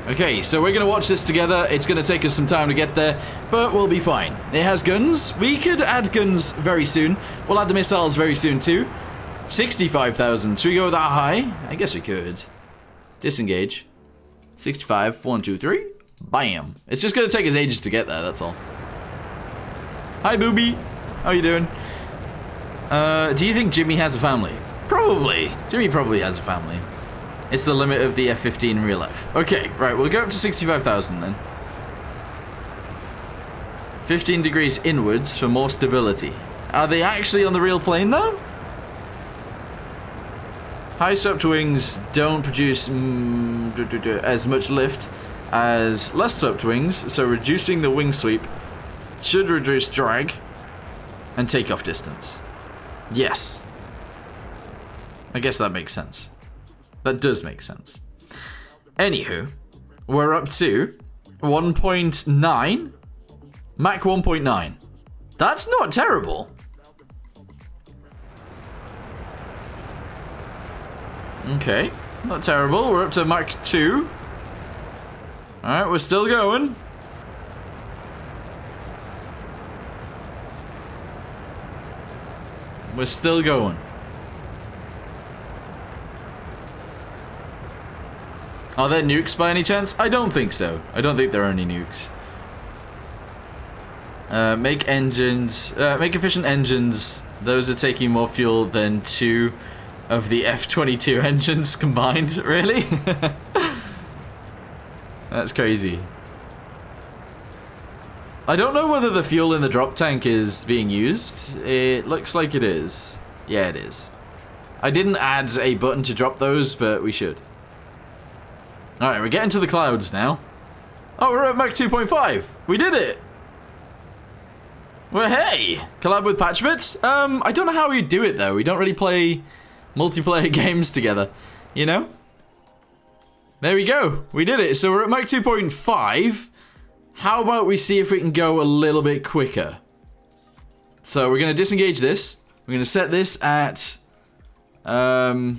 Okay, so we're going to watch this together. It's going to take us some time to get there, but we'll be fine. It has guns. We could add guns very soon. We'll add the missiles very soon too. 65,000. Should we go that high? I guess we could. Disengage. 65. 1, 2, 3. Bam. It's just going to take us ages to get there, that's all. Hi, Booby. How you doing? Do you think Jimmy has a family? Probably. Jimmy probably has a family. It's the limit of the F15 in real life. Okay, right, we'll go up to 65,000 then. 15 degrees inwards for more stability. Are they actually on the real plane though? High swept wings don't produce as much lift as less swept wings, so reducing the wing sweep should reduce drag and takeoff distance. Yes. I guess that makes sense. That does make sense. Anywho, we're up to 1.9. Mach 1.9. That's not terrible. Okay, not terrible. We're up to Mach 2. Alright, we're still going. We're still going. Are there nukes by any chance? I don't think so. I don't think there are any nukes. Make engines, make efficient engines. Those are taking more fuel than 2 of the F-22 engines combined. Really? That's crazy. I don't know whether the fuel in the drop tank is being used. It looks like it is. Yeah, it is. I didn't add a button to drop those, but we should. Alright, we're getting to the clouds now. Oh, we're at Mach 2.5. We did it. Well, hey, collab with Patchbits. I don't know how we do it though. We don't really play multiplayer games together, you know? There we go. We did it. So we're at Mach 2.5. How about we see if we can go a little bit quicker? So we're going to disengage this. We're going to set this at 4.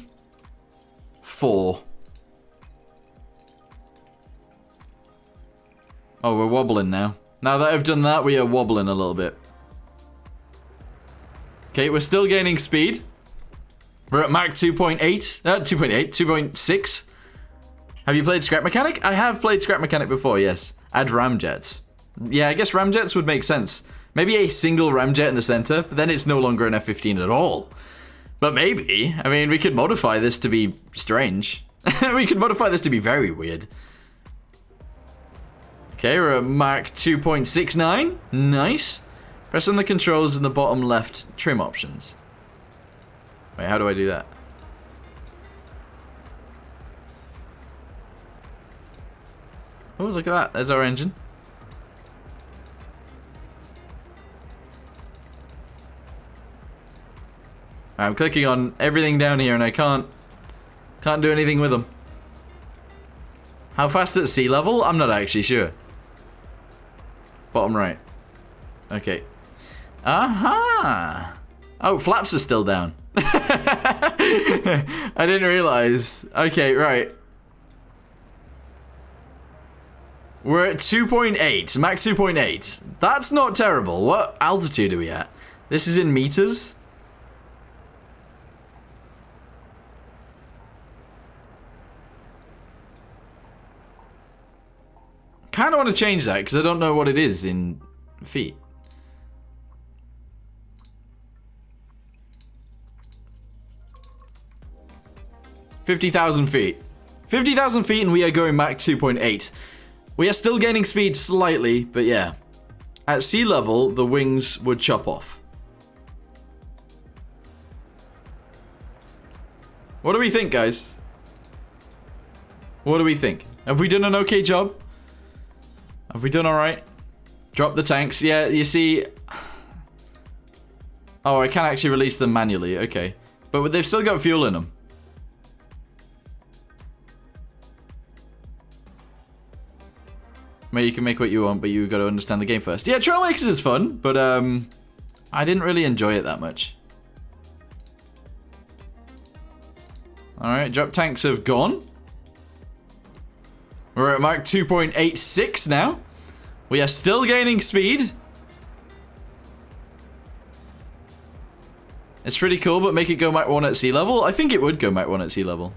Oh, we're wobbling now. Now that I've done that, we are wobbling a little bit. Okay, we're still gaining speed. We're at Mach 2.8. 2.6. Have you played Scrap Mechanic? I have played Scrap Mechanic before, yes. Add ramjets. Yeah, I guess ramjets would make sense. Maybe a single ramjet in the center, but then it's no longer an F15 at all. But maybe. I mean, we could modify this to be strange. We could modify this to be very weird. Okay, we're at Mach 2.69. Nice. Press on the controls in the bottom left trim options. Wait, how do I do that? Oh, look at that. There's our engine. I'm clicking on everything down here and I can't do anything with them. How fast at sea level? I'm not actually sure. Bottom right. Okay. Aha! Oh, flaps are still down. I didn't realize. Okay, right. We're at 2.8, Mach 2.8. That's not terrible. What altitude are we at? This is in meters. Kind of want to change that because I don't know what it is in feet. $50,000 feet. 50,000 feet and we are going Mach 2.8. We are still gaining speed slightly, but yeah. At sea level, the wings would chop off. What do we think, guys? What do we think? Have we done an okay job? Have we done alright? Drop the tanks. Yeah, you see... Oh, I can actually release them manually. Okay. But they've still got fuel in them. Maybe you can make what you want, but you got to understand the game first. Yeah, Trailmakers is fun, but I didn't really enjoy it that much. Alright, drop tanks have gone. We're at Mach 2.86 now. We are still gaining speed. It's pretty cool, but make it go Mach 1 at sea level? I think it would go Mach 1 at sea level.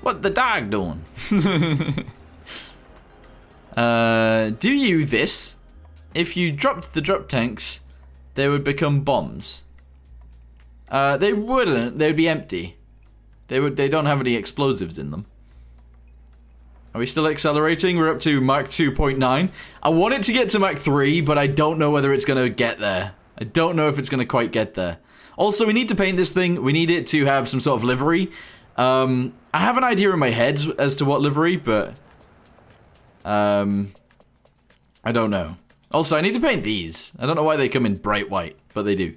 What the dog doing? Do you this? If you dropped the drop tanks, they would become bombs. They wouldn't. They'd be empty. They don't have any explosives in them. Are we still accelerating? We're up to Mach 2.9. I want it to get to Mach 3, but I don't know whether it's going to get there. I don't know if it's going to quite get there. Also, we need to paint this thing. We need it to have some sort of livery. I have an idea in my head as to what livery, but... I don't know. Also, I need to paint these. I don't know why they come in bright white, but they do.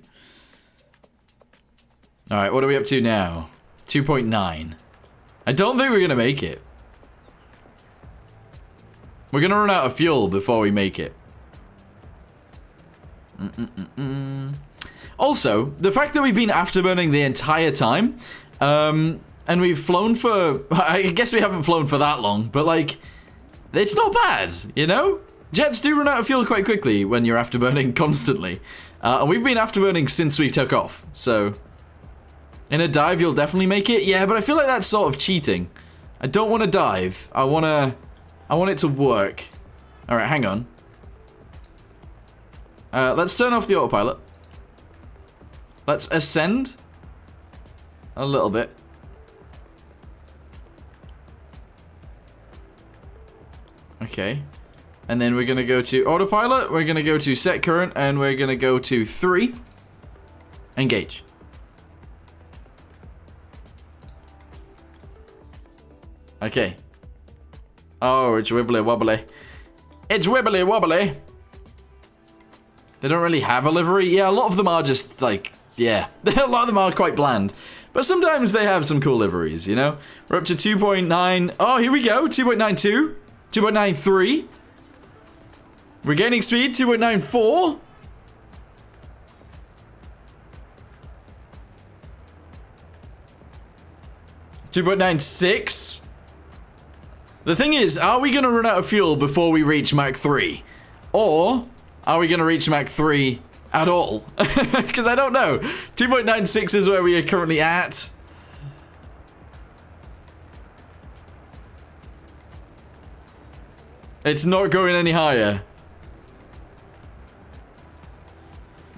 Alright, what are we up to now? 2.9. I don't think we're going to make it. We're going to run out of fuel before we make it. Also, the fact that we've been afterburning the entire time, and we've flown for... I guess we haven't flown for that long, but like... It's not bad, you know? Jets do run out of fuel quite quickly when you're afterburning constantly. And we've been afterburning since we took off, so... In a dive, you'll definitely make it? Yeah, but I feel like that's sort of cheating. I don't want to dive. I want it to work. Alright, hang on. Let's turn off the autopilot. Let's ascend. A little bit. Okay. And then we're going to go to autopilot. We're going to go to set current. And we're going to go to 3. Engage. Okay. Oh, it's wibbly wobbly. It's wibbly wobbly. They don't really have a livery. Yeah, a lot of them are just like, yeah. A lot of them are quite bland. But sometimes they have some cool liveries, you know? We're up to 2.9. Oh, here we go. 2.92. 2.93. We're gaining speed. 2.94. $2.96. The thing is, are we going to run out of fuel before we reach Mach 3? Or are we going to reach Mach 3 at all? Because I don't know. 2.96 is where we are currently at. It's not going any higher.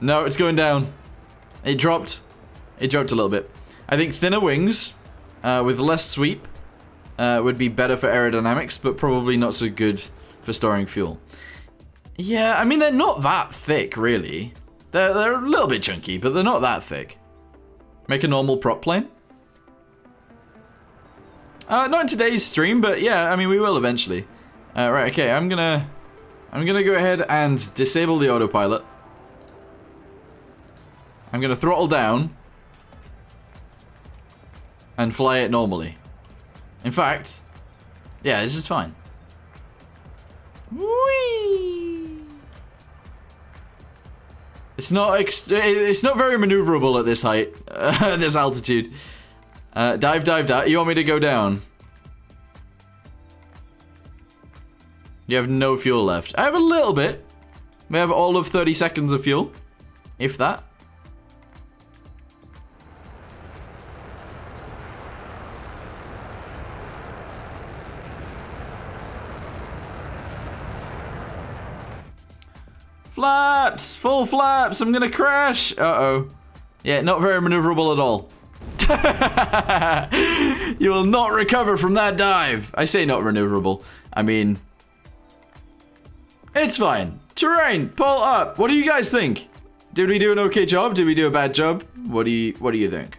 No, it's going down. It dropped. It dropped a little bit. I think thinner wings with less sweep would be better for aerodynamics, but probably not so good for storing fuel. Yeah, I mean, they're not that thick, really. They're a little bit chunky, but they're not that thick. Make a normal prop plane? Not in today's stream, but yeah, I mean, we will eventually. Right, okay, I'm gonna go ahead and disable the autopilot. I'm gonna throttle down and fly it normally. In fact, yeah, this is fine. Whee! It's not very maneuverable at this height, this altitude. Dive, dive, dive. You want me to go down? You have no fuel left. I have a little bit. We have all of 30 seconds of fuel, if that. Flaps! Full flaps! I'm gonna crash! Uh-oh. Yeah, not very maneuverable at all. You will not recover from that dive. I say not maneuverable. I mean, it's fine. Terrain, pull up. What do you guys think? Did we do an okay job? Did we do a bad job? What do you think?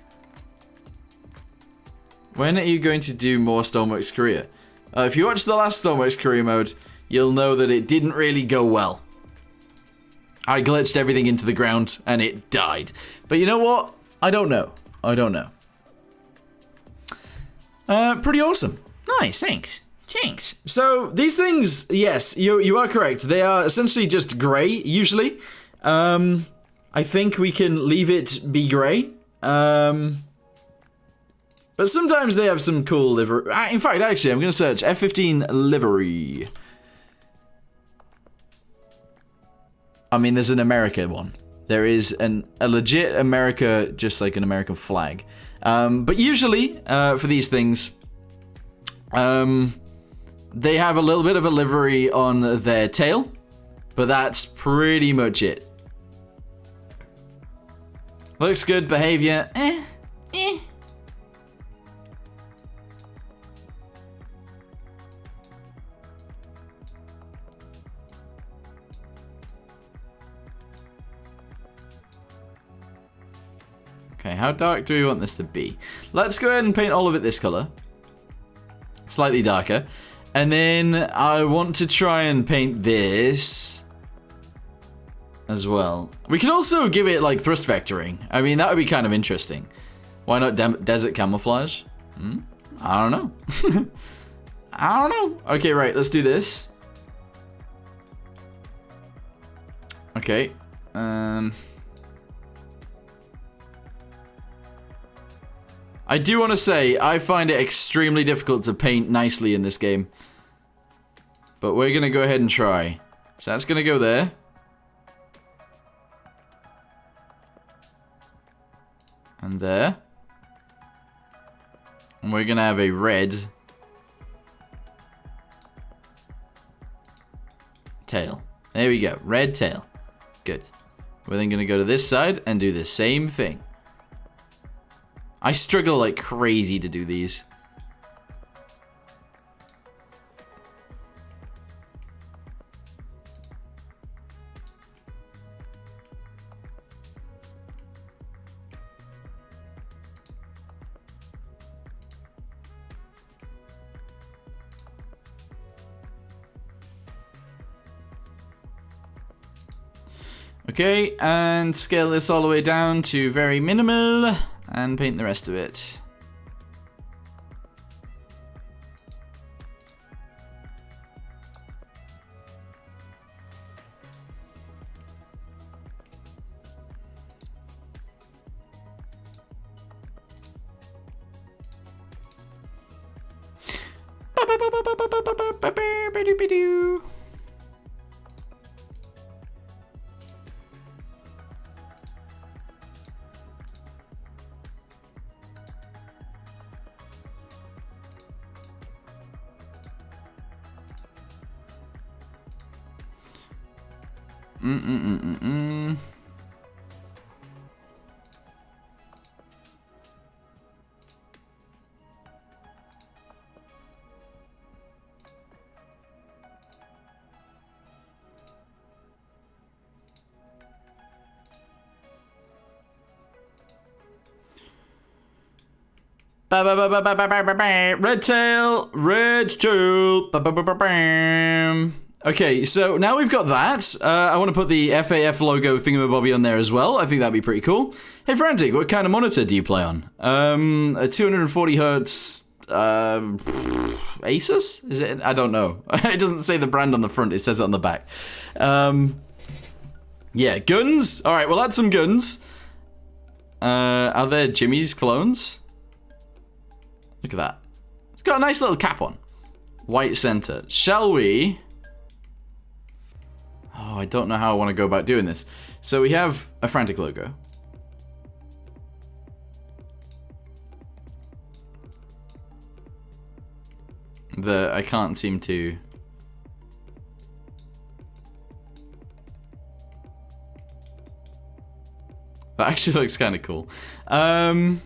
When are you going to do more Stoneworks Korea? If you watched the last Stoneworks Korea mode, you'll know that it didn't really go well. I glitched everything into the ground and it died. But you know what? I don't know. I don't know. Pretty awesome. Nice, thanks. Thanks. So these things, yes, you are correct. They are essentially just grey, usually. I think we can leave it be grey. But sometimes they have some cool livery. In fact, actually, I'm going to search F15 livery. I mean, there's an America one. There is a legit America, just like an American flag. But usually, for these things, they have a little bit of a livery on their tail. But that's pretty much it. Looks good, behavior. Okay, how dark do we want this to be? Let's go ahead and paint all of it this color. Slightly darker. And then I want to try and paint this as well. We could also give it like thrust vectoring. I mean, that would be kind of interesting. Why not desert camouflage? I don't know. I don't know. Okay, right, let's do this. Okay. I do want to say, I find it extremely difficult to paint nicely in this game. But we're going to go ahead and try. So that's going to go there. And there. And we're going to have a red tail. There we go. Red tail. Good. We're then going to go to this side and do the same thing. I struggle like crazy to do these. Okay, and scale this all the way down to very minimal, and paint the rest of it. Red tail, red tail. Okay, so now we've got that. I want to put the FAF logo thingamabobby on there as well. I think that'd be pretty cool. Hey, Frantic, what kind of monitor do you play on? A 240 hertz Asus? Is it? I don't know. It doesn't say the brand on the front. It says it on the back. Yeah, guns. All right, we'll add some guns. Are there Jimmy's clones? Look at that. It's got a nice little cap on. White center. Shall we? Oh, I don't know how I want to go about doing this. So we have a Frantic logo. I can't seem to... That actually looks kind of cool. I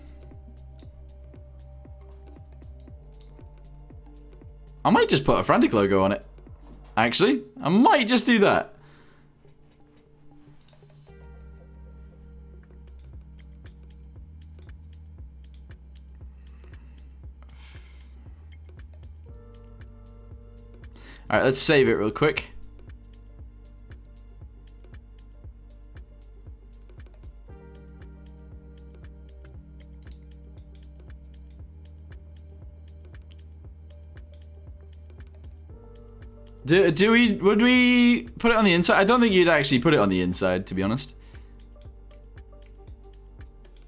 might just put a Frantic logo on it. Actually, I might just do that. All right, let's save it real quick. Would we put it on the inside? I don't think you'd actually put it on the inside, to be honest.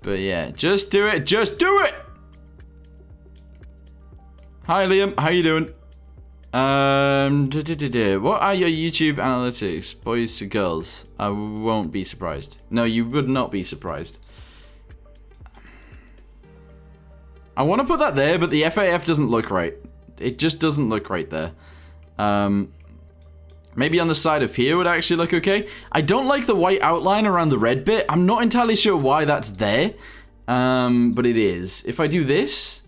But yeah, just do it. Just do it! Hi, Liam. How you doing? What are your YouTube analytics, boys to girls? I won't be surprised. No, you would not be surprised. I want to put that there, but the FAF doesn't look right. It just doesn't look right there. Maybe on the side of here would actually look okay. I don't like the white outline around the red bit. I'm not entirely sure why that's there, but it is. If I do this...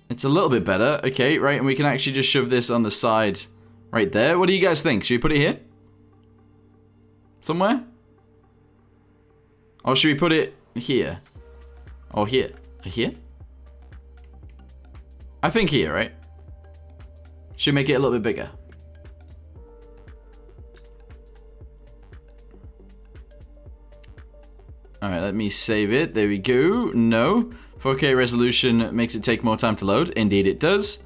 It's a little bit better. Okay, right, and we can actually just shove this on the side right there. What do you guys think? Should we put it here? Somewhere? Or should we put it here? Or here? Here? I think here, right? Should make it a little bit bigger. Alright, let me save it. There we go. No. 4K resolution makes it take more time to load. Indeed it does.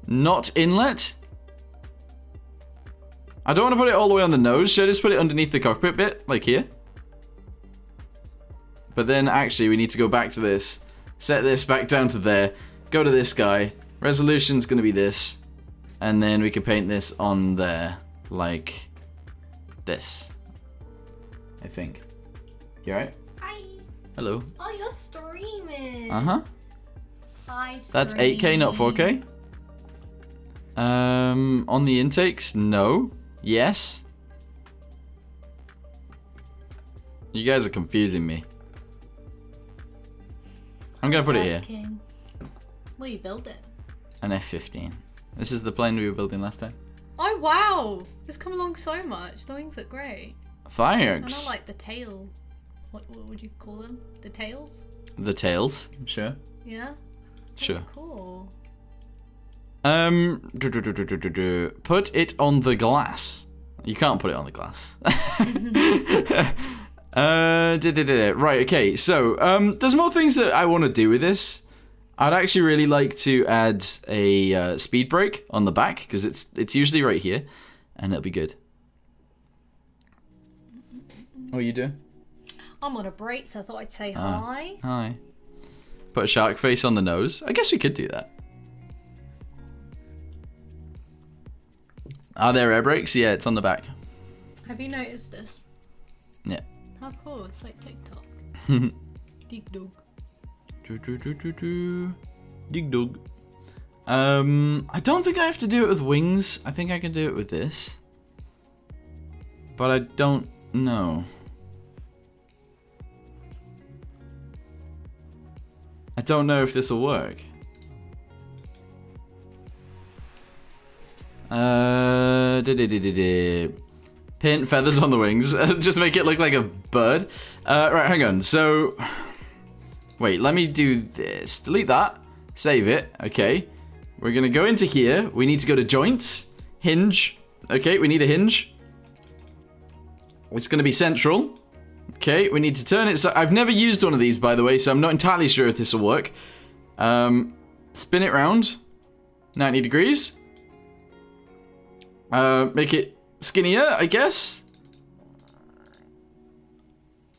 Not inlet. I don't want to put it all the way on the nose. Should I just put it underneath the cockpit bit? Like here? But then actually we need to go back to this. Set this back down to there. Go to this guy. Resolution's going to be this. And then we can paint this on there. Like this. I think. You alright? Hi. Hello. Oh, you're streaming. Uh-huh. Hi, stream. That's 8K, not 4K. On the intakes, no. Yes. You guys are confusing me. I'm going to put it here. King. What are you building? An F15. This is the plane we were building last time. Oh, wow. It's come along so much. The wings look great. Thanks. And I like the tail. What would you call them? The tails? The tails, sure. Yeah? Sure. Cool. Put it on the glass. You can't put it on the glass. Right, okay, so, there's more things that I want to do with this. I'd actually really like to add a speed brake on the back, because it's usually right here, and it'll be good. What are you doing? I'm on a break, so I thought I'd say hi. Hi. Put a shark face on the nose. I guess we could do that. Are there air brakes? Yeah, it's on the back. Have you noticed this? Yeah. How cool, it's like TikTok. Dig dog. Dig dog. I don't think I have to do it with wings. I think I can do it with this. But I don't know. I don't know if this will work. Paint feathers on the wings. Just make it look like a bird. Right, hang on. So, wait, let me do this. Delete that. Save it. Okay. We're going to go into here. We need to go to joints. Hinge. Okay, we need a hinge. It's going to be central. Okay, we need to turn it. So I've never used one of these, by the way, so I'm not entirely sure if this will work. Spin it round. 90 degrees. Make it skinnier, I guess.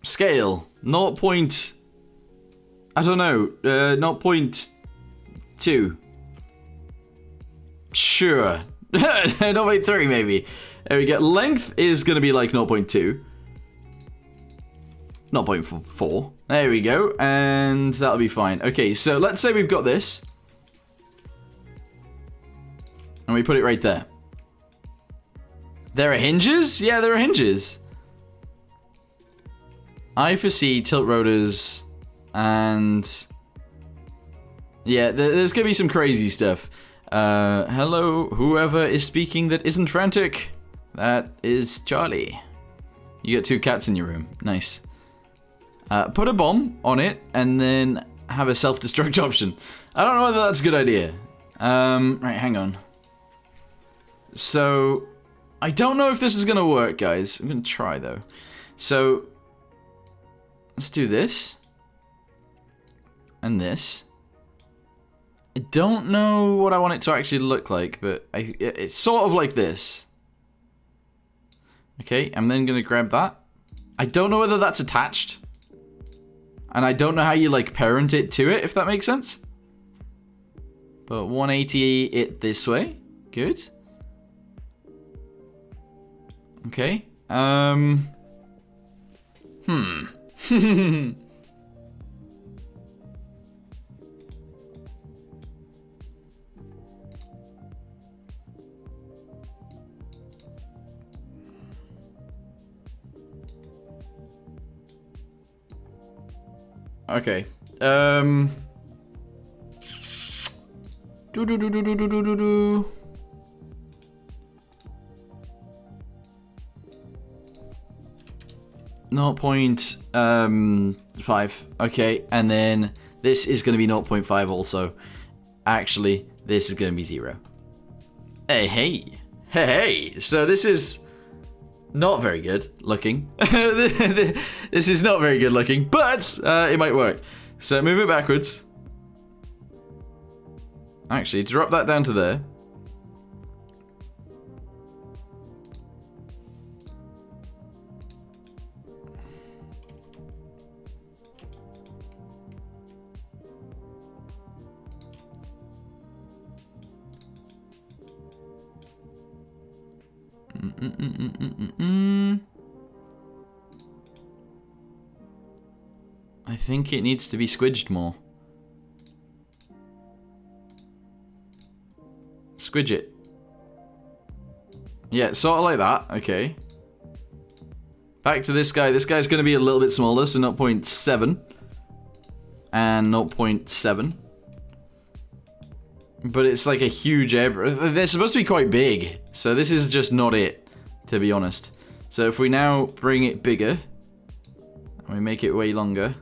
Scale. 0. I don't know. 0.2. Sure. 0.3 maybe. There we go. Length is going to be like 0.2. 0.4. There we go. And that'll be fine. Okay, so let's say we've got this. And we put it right there. There are hinges? Yeah, there are hinges. I foresee tilt rotors and... yeah, there's going to be some crazy stuff. Hello, whoever is speaking that isn't frantic. That is Charlie. You got 2 cats in your room. Nice. Put a bomb on it and then have a self-destruct option. I don't know whether that's a good idea. Right, hang on. So... I don't know if this is going to work, guys. I'm going to try, though. So, let's do this. And this. I don't know what I want it to actually look like, but it's sort of like this. Okay, I'm then going to grab that. I don't know whether that's attached. And I don't know how you, like, parent it to it, if that makes sense. But 180 it this way. Good. Okay. Okay. Do. 0.5. Okay, and then this is going to be 0.5 also. Actually, this is going to be 0. Hey. So this is not very good looking. This is not very good looking, but it might work. So move it backwards. Actually, drop that down to there. I think it needs to be squidged more. Squidge it. Yeah, sort of like that. Okay. Back to this guy. This guy's going to be a little bit smaller, so 0.7. And 0.7. But it's like a huge air... They're supposed to be quite big. So this is just not it, to be honest. So if we now bring it bigger, and we make it way longer...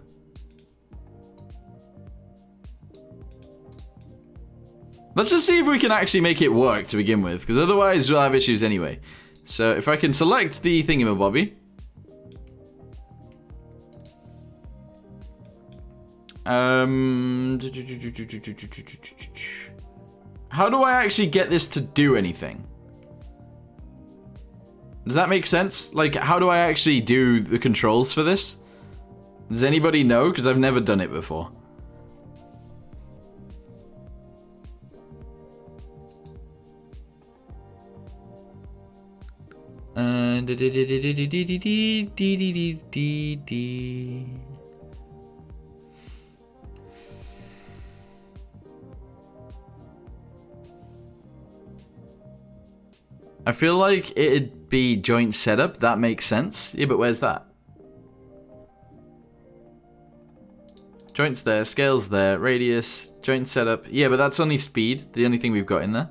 Let's just see if we can actually make it work to begin with, because otherwise we'll have issues anyway. So if I can select the thingamabobby. How do I actually get this to do anything? Does that make sense? Like, how do I actually do the controls for this? Does anybody know? Because I've never done it before. I feel like it'd be joint setup. That makes sense. Yeah, but where's that? Joints there, scales there, radius, joint setup. Yeah, but that's only speed. The only thing we've got in there.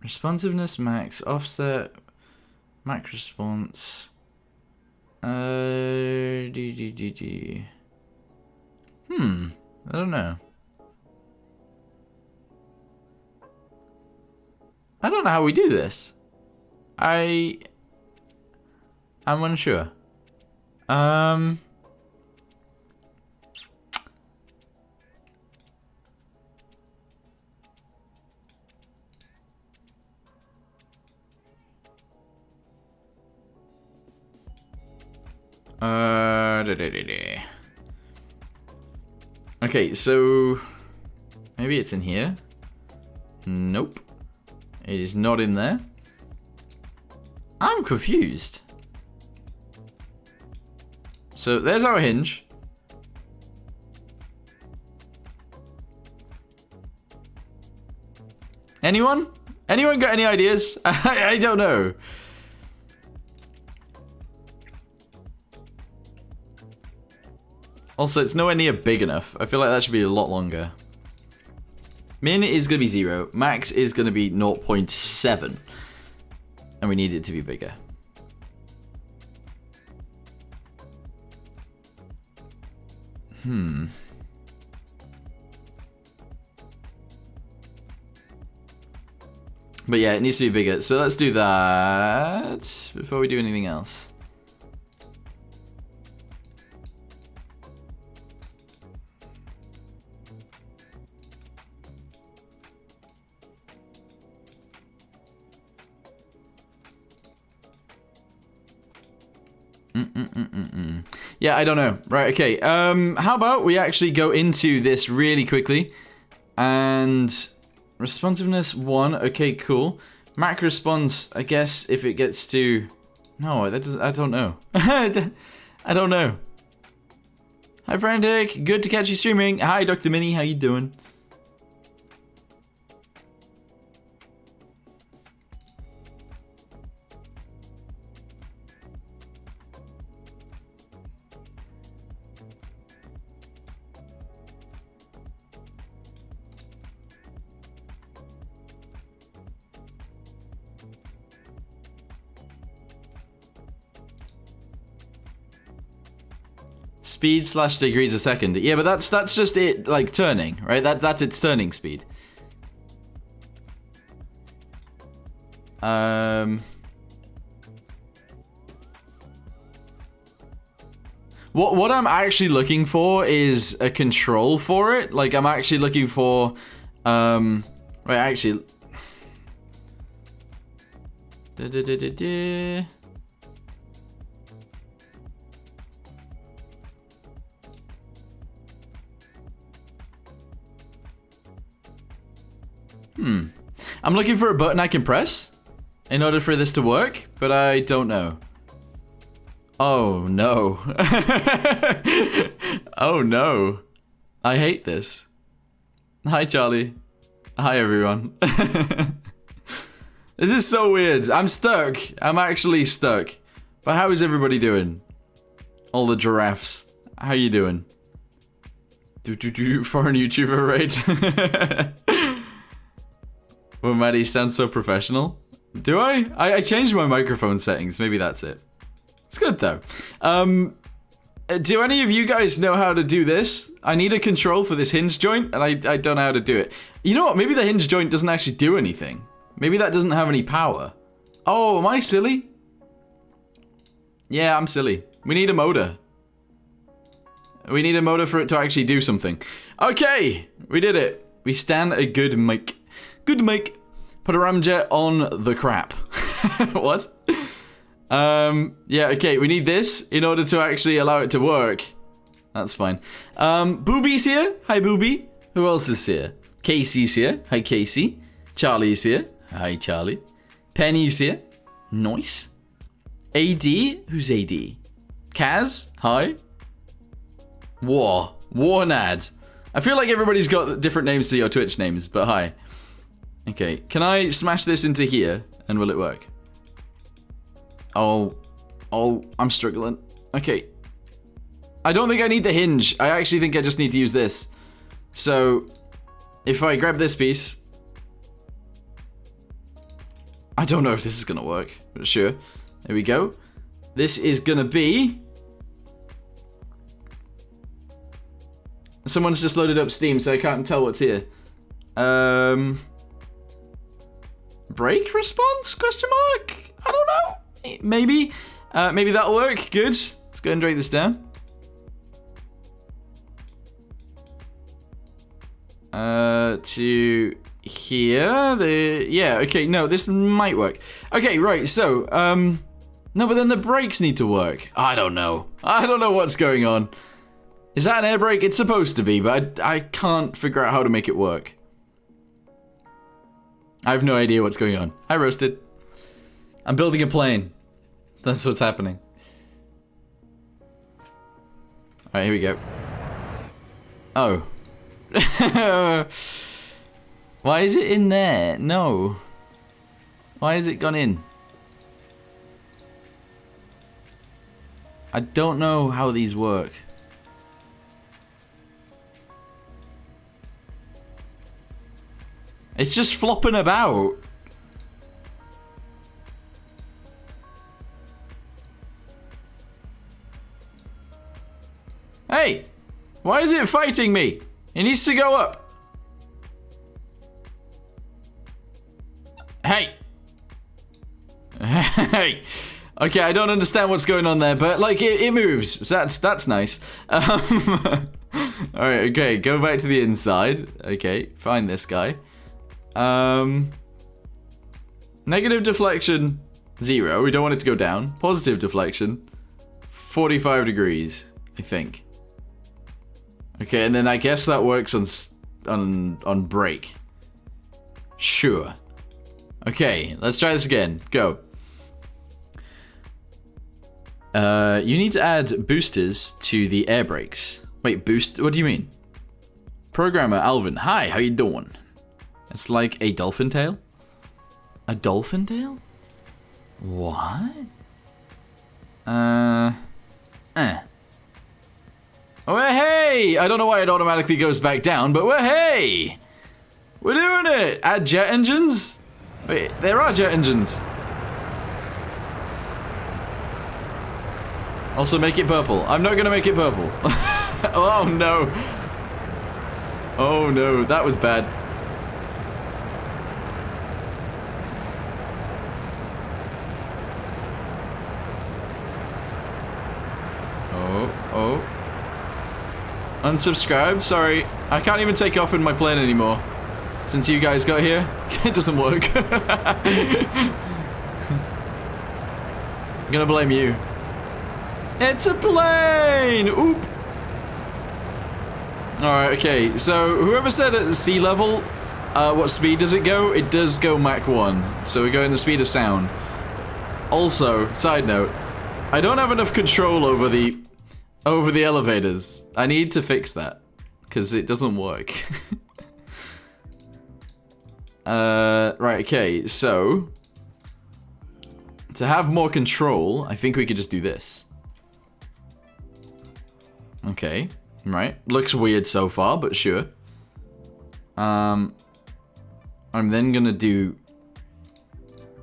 Responsiveness max, offset, max response. I don't know. I don't know how we do this. I'm unsure. Okay, so maybe it's in here. Nope. It is not in there. I'm confused. So there's our hinge. Anyone? Anyone got any ideas? I don't know. Also, it's nowhere near big enough. I feel like that should be a lot longer. Min is going to be 0. Max is going to be 0.7. And we need it to be bigger. But yeah, it needs to be bigger. So let's do that before we do anything else. Yeah, I don't know. Right, okay. How about we actually go into this really quickly. And responsiveness 1. Okay, cool. Mac response, I guess if it gets to... No, that doesn't... I don't know. I don't know. Hi, Frantic. Good to catch you streaming. Hi, Dr. Mini. How you doing? Speed / degrees a second. Yeah, but that's just it, like, turning, right? That's its turning speed. What I'm actually looking for is a control for it. Like, I'm actually looking for, right, actually... I'm looking for a button I can press in order for this to work, but I don't know. Oh no. Oh no. I hate this. Hi Charlie. Hi everyone. This is so weird. I'm stuck. I'm actually stuck. But how is everybody doing? All the giraffes. How you doing? Foreign YouTuber, right? Well, Maddie sounds so professional. Do I? I changed my microphone settings. Maybe that's it. It's good, though. Do any of you guys know how to do this? I need a control for this hinge joint, and I don't know how to do it. You know what? Maybe the hinge joint doesn't actually do anything. Maybe that doesn't have any power. Oh, am I silly? Yeah, I'm silly. We need a motor. We need a motor for it to actually do something. Okay, we did it. We stand a good make. Good make. Put a ramjet on the crap. What? Yeah, okay, we need this in order to actually allow it to work. That's fine. Booby's here. Hi, Booby. Who else is here? Casey's here. Hi, Casey. Charlie's here. Hi, Charlie. Penny's here. Nice. AD? Who's AD? Kaz? Hi. Warnad. I feel like everybody's got different names to your Twitch names, but hi. Okay, can I smash this into here, and will it work? Oh, I'm struggling. Okay. I don't think I need the hinge. I actually think I just need to use this. So, if I grab this piece... I don't know if this is gonna work, but sure. There we go. This is gonna be... Someone's just loaded up Steam, so I can't tell what's here. Break response? Question mark? I don't know. Maybe. Maybe that'll work. Good. Let's go and drag this down. To here. Yeah, okay, no, this might work. Okay, right, so, no, but then the brakes need to work. I don't know. I don't know what's going on. Is that an air brake? It's supposed to be, but I can't figure out how to make it work. I have no idea what's going on. Hi, Roasted. I'm building a plane. That's what's happening. Alright, here we go. Oh. Why is it in there? No. Why has it gone in? I don't know how these work. It's just flopping about. Hey! Why is it fighting me? It needs to go up. Hey! Hey! Okay, I don't understand what's going on there, but like it moves. So that's nice. Alright, okay, go back to the inside. Okay, find this guy. Negative deflection, 0. We don't want it to go down. Positive deflection, 45 degrees, I think. Okay, and then I guess that works on brake. Sure. Okay, let's try this again. Go. You need to add boosters to the air brakes. Wait, boost? What do you mean? Programmer Alvin. Hi, how you doing? It's like a dolphin tail? A dolphin tail? What? Oh, hey! I don't know why it automatically goes back down, but hey! We're doing it! Add jet engines? Wait, there are jet engines. Also, make it purple. I'm not gonna make it purple. Oh, no. Oh, no. That was bad. Oh. Unsubscribe? Sorry. I can't even take off in my plane anymore. Since you guys got here, it doesn't work. I'm gonna blame you. It's a plane! Oop! Alright, okay. So, whoever said at sea level, what speed does it go? It does go Mach 1. So we're going the speed of sound. Also, side note, I don't have enough control over the elevators. I need to fix that, because it doesn't work. Right, okay, so to have more control, I think we could just do this. Okay, right. Looks weird so far, but sure. I'm then gonna do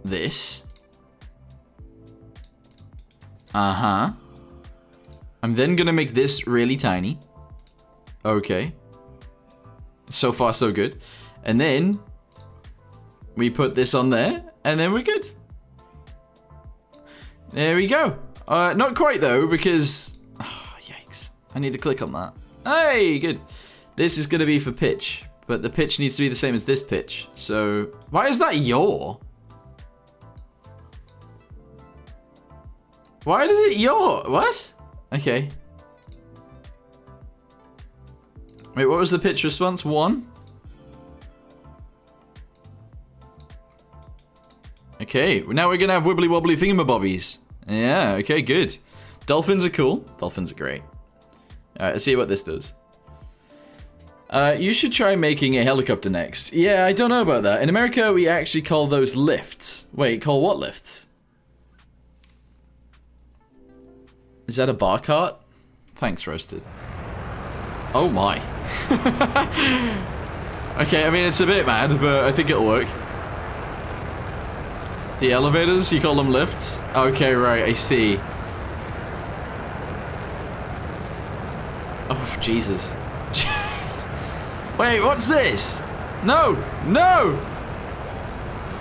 this. Uh-huh. I'm then gonna make this really tiny. Okay. So far, so good. And then we put this on there, and then we're good. There we go. Not quite, though, because... Oh, yikes. I need to click on that. Hey, good. This is going to be for pitch, but the pitch needs to be the same as this pitch. So, why is that yaw? Why does it yaw? What? Okay. Wait, what was the pitch response? 1? Okay, now we're going to have wibbly wobbly thingamabobbies. Yeah, okay, good. Dolphins are cool. Dolphins are great. Alright, let's see what this does. You should try making a helicopter next. Yeah, I don't know about that. In America, we actually call those lifts. Wait, call what lifts? Is that a bar cart? Thanks, Roasted. Oh my. Okay, I mean, it's a bit mad, but I think it'll work. The elevators, you call them lifts? Okay, right, I see. Oh, Jesus. Wait, what's this? No! No!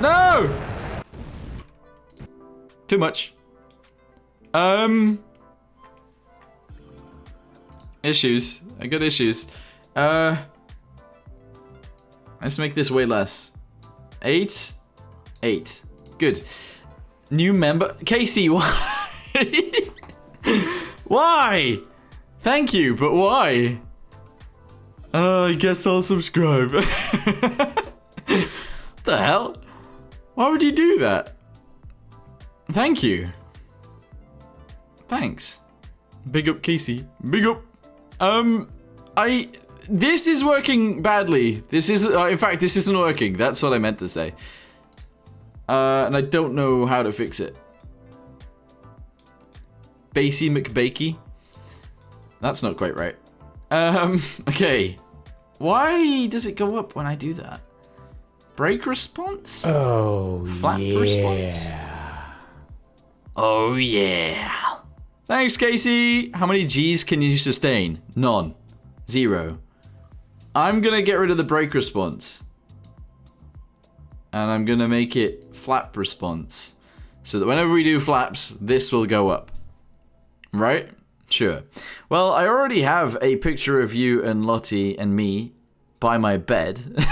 No! Too much. Issues. I got issues. Let's make this way less. 8. 8. Good. New member. Casey, why? Why? Thank you, but why? I guess I'll subscribe. The hell? Why would you do that? Thank you. Thanks. Big up, Casey. Big up. This is working badly. This is, in fact, this isn't working. That's what I meant to say. And I don't know how to fix it. Basie McBakey. That's not quite right. Okay. Why does it go up when I do that? Brake response? Oh, Flap yeah. response? Oh, yeah. Thanks, Casey. How many G's can you sustain? None. 0. I'm gonna get rid of the brake response. And I'm gonna make it flap response. So that whenever we do flaps, this will go up. Right? Sure. Well, I already have a picture of you and Lottie and me by my bed.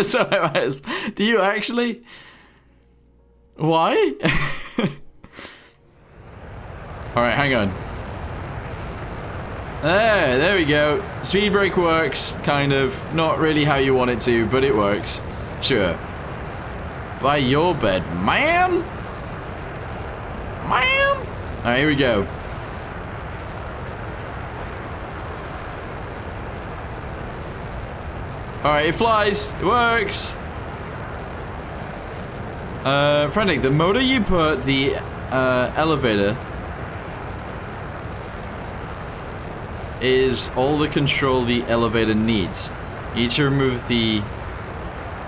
So I might as... Do you actually? Why? Alright, hang on. There we go. Speed brake works, kind of. Not really how you want it to, but it works. Sure. By your bed, ma'am? Ma'am? Alright, here we go. Alright, it flies. It works. Frantic, the motor you put the elevator is all the control the elevator needs. You need to remove the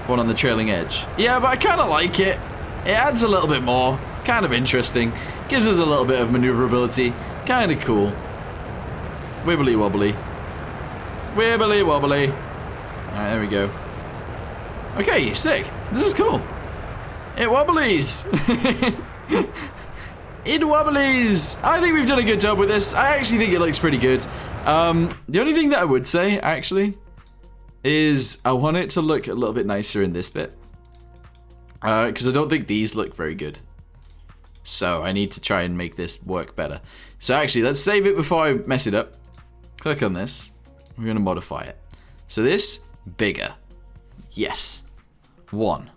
one on the trailing edge. Yeah, but I kind of like it. It adds a little bit more. It's kind of interesting. Gives us a little bit of maneuverability. Kind of cool. Wibbly wobbly. Wibbly wobbly. Alright, there we go. Okay, sick. This is cool. It wobblies. It wobblies. I think we've done a good job with this. I actually think it looks pretty good. The only thing that I would say, actually, is I want it to look a little bit nicer in this bit. Because I don't think these look very good. So I need to try and make this work better. So actually, let's save it before I mess it up. Click on this. We're going to modify it. So this, bigger. Yes. 1.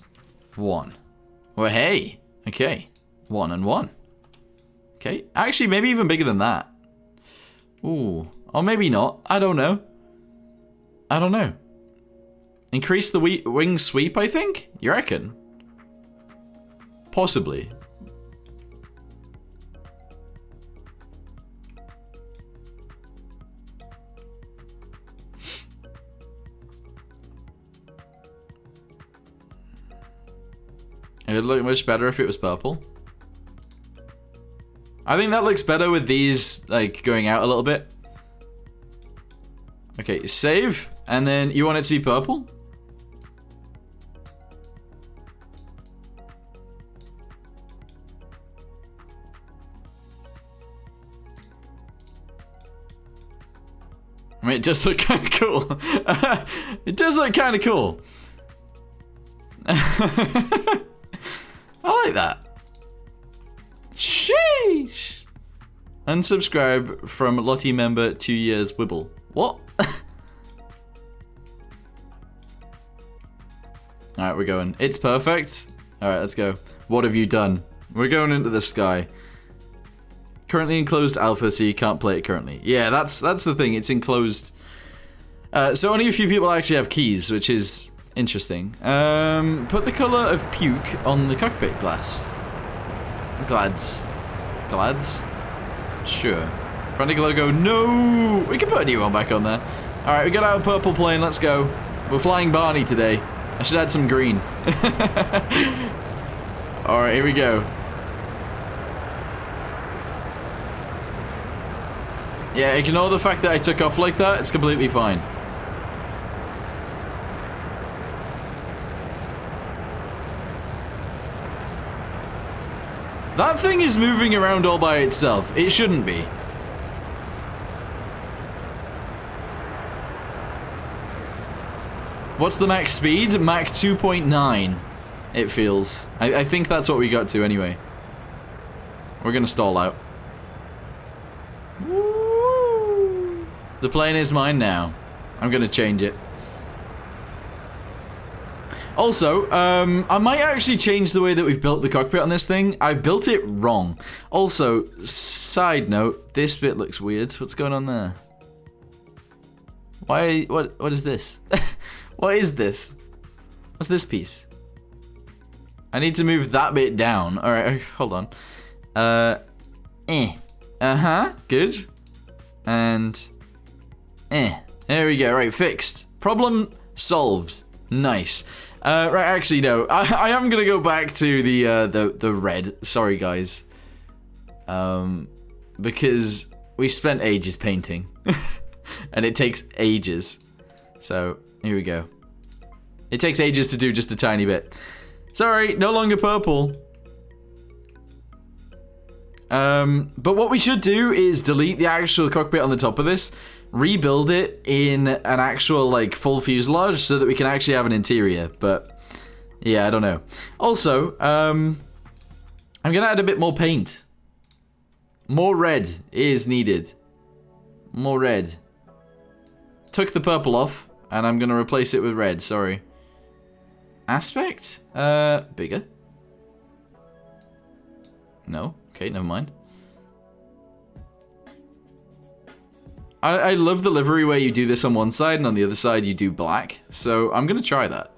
1. Well, hey. Okay. 1 and 1. Okay. Actually, maybe even bigger than that. Ooh. Or maybe not. I don't know. I don't know. Increase the wing sweep, I think? You reckon? Possibly. It would look much better if it was purple. I think that looks better with these, like, going out a little bit. Okay, save. And then you want it to be purple? I mean, it does look kind of cool. It does look kind of cool. I like that. Sheesh. Unsubscribe from Lottie member 2 years Wibble. What? Alright, we're going. It's perfect. Alright, let's go. What have you done? We're going into the sky. Currently enclosed alpha, so you can't play it currently. Yeah, that's the thing. It's enclosed. So only a few people actually have keys, which is interesting. Put the color of puke on the cockpit glass. Glads. Glads? Sure. Frantic logo, no! We can put a new one back on there. Alright, we got our purple plane, let's go. We're flying Barney today. I should add some green. Alright, here we go. Yeah, ignore the fact that I took off like that, it's completely fine. That thing is moving around all by itself. It shouldn't be. What's the max speed? Mach 2.9. It feels. I think that's what we got to anyway. We're gonna stall out. Woo! The plane is mine now. I'm gonna change it. Also, I might actually change the way that we've built the cockpit on this thing. I've built it wrong. Also, side note, this bit looks weird. What's going on there? Why? What is this? What is this? What's this piece? I need to move that bit down. All right, hold on. Good. And there we go. Right, fixed. Problem solved. Nice. Right, actually, no. I am gonna go back to the red. Sorry, guys. Because we spent ages painting, and it takes ages. So here we go. It takes ages to do just a tiny bit. Sorry, no longer purple. But what we should do is delete the actual cockpit on the top of this, rebuild it in an actual, like, full fuselage so that we can actually have an interior. But yeah, I don't know. Also, I'm gonna add a bit more paint. More red is needed. More red. Took the purple off, and I'm gonna replace it with red. Sorry. Aspect? Bigger. No. Okay, never mind. I love the livery where you do this on one side and on the other side you do black. So I'm gonna try that.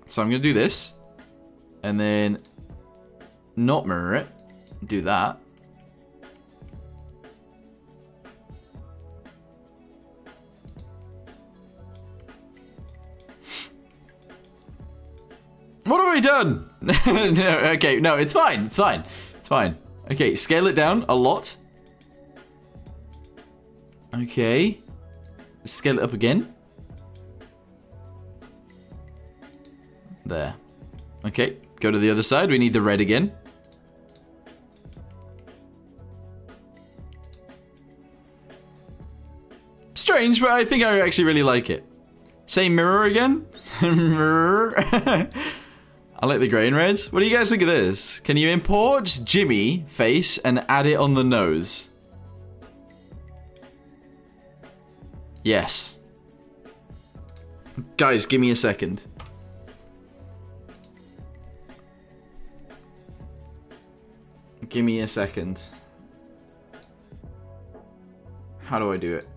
So I'm gonna do this. And then not mirror it. Do that. What have I done? No, okay, no, it's fine, it's fine, it's fine. Okay, scale it down a lot. Okay. Scale it up again. There. Okay, go to the other side, we need the red again. Strange, but I think I actually really like it. Same mirror again. Mirror. I like the grey and red. What do you guys think of this? Can you import Jimmy face and add it on the nose? Yes. Guys, give me a second. Give me a second. How do I do it?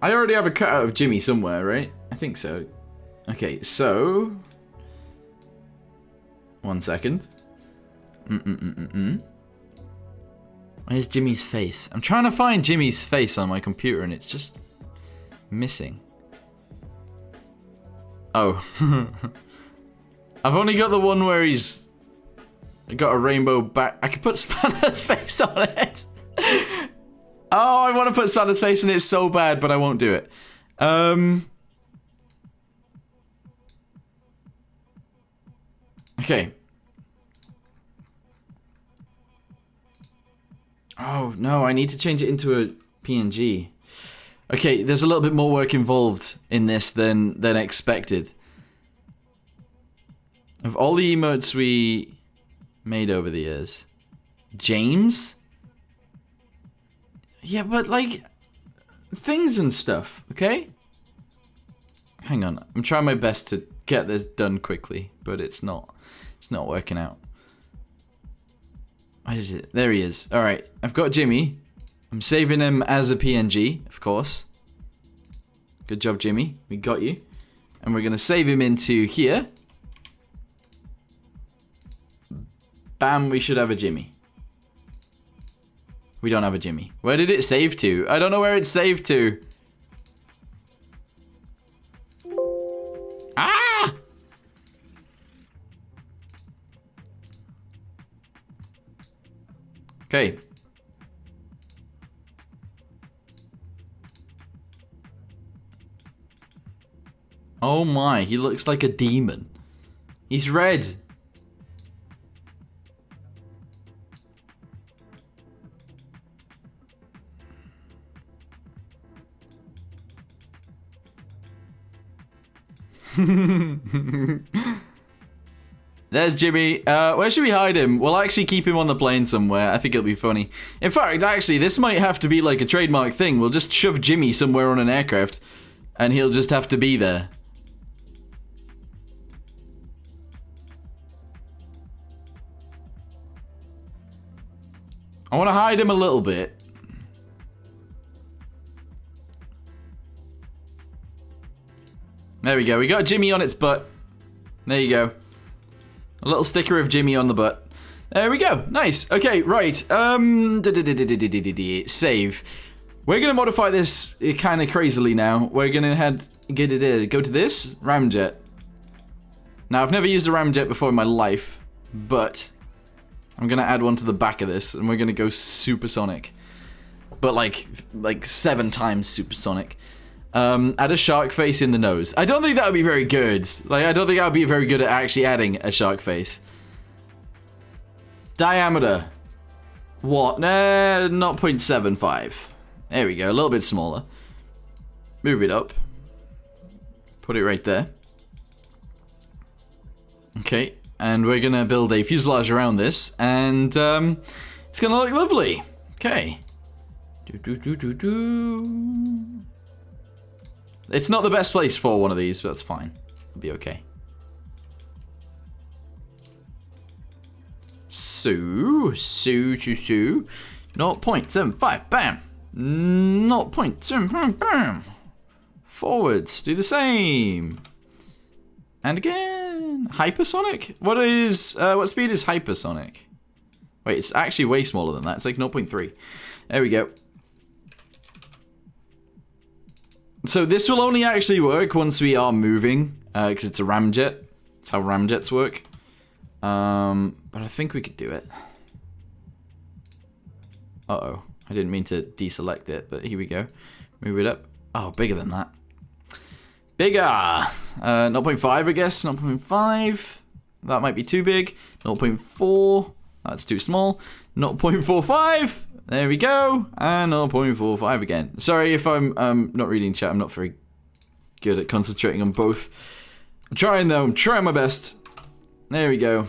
I already have a cutout of Jimmy somewhere, right? I think so. Okay, so... 1 second. Where's Jimmy's face? I'm trying to find Jimmy's face on my computer and it's just missing. Oh. I've only got the one where he's got a rainbow back. I could put Spanner's face on it. Oh, I want to put Spanner's face on it so bad, but I won't do it. Okay. Oh, no, I need to change it into a PNG. Okay, there's a little bit more work involved in this than expected. Of all the emotes we made over the years, James? Yeah, but like, things and stuff, okay? Hang on, I'm trying my best to get this done quickly, but it's not working out. Where is it? There he is. All right, I've got Jimmy. I'm saving him as a PNG, of course. Good job, Jimmy. We got you. And we're gonna save him into here. Bam, we should have a Jimmy. We don't have a Jimmy. Where did it save to? I don't know where it's saved to. Ah! Okay. Oh my, he looks like a demon. He's red. There's Jimmy. Where should we hide him? We'll actually keep him on the plane somewhere. I think it'll be funny. In fact, actually, this might have to be like a trademark thing. We'll just shove Jimmy somewhere on an aircraft, and he'll just have to be there. I want to hide him a little bit. There we go. We got Jimmy on its butt. There you go. A little sticker of Jimmy on the butt. There we go. Nice. Okay, right. Save. We're going to modify this kind of crazily now. We're going to go to this ramjet. Now, I've never used a ramjet before in my life, but I'm going to add one to the back of this, and we're going to go supersonic. But like 7 times supersonic. Add a shark face in the nose. I don't think that would be very good. Like, I don't think I would be very good at actually adding a shark face. Diameter. What? 0.75. There we go. A little bit smaller. Move it up. Put it right there. Okay. And we're going to build a fuselage around this. And it's going to look lovely. Okay. It's not the best place for one of these, but that's fine. It'll be okay. So. 0.75, bam. 0.75, bam. Forwards, do the same. And again. Hypersonic? What speed is hypersonic? Wait, it's actually way smaller than that. It's like 0.3. There we go. So this will only actually work once we are moving, because it's a ramjet. That's how ramjets work. But I think we could do it. Uh-oh. I didn't mean to deselect it, but here we go. Move it up. Oh, bigger than that. Bigger! 0.5, I guess. 0.5. That might be too big. 0.4. That's too small. 0.45. There we go. And 0.45 again. Sorry if I'm not reading chat. I'm not very good at concentrating on both. I'm trying though. I'm trying my best. There we go.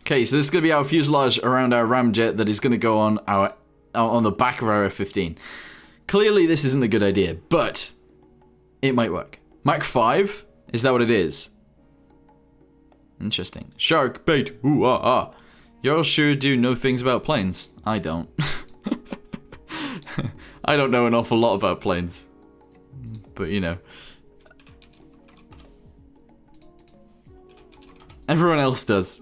Okay, so this is going to be our fuselage around our ramjet that is going to go on the back of our F15. Clearly this isn't a good idea, but it might work. Mach 5? Is that what it is? Interesting. Shark bait. Ooh, ah, ah. Y'all sure do know things about planes. I don't. I don't know an awful lot about planes. But, you know. Everyone else does.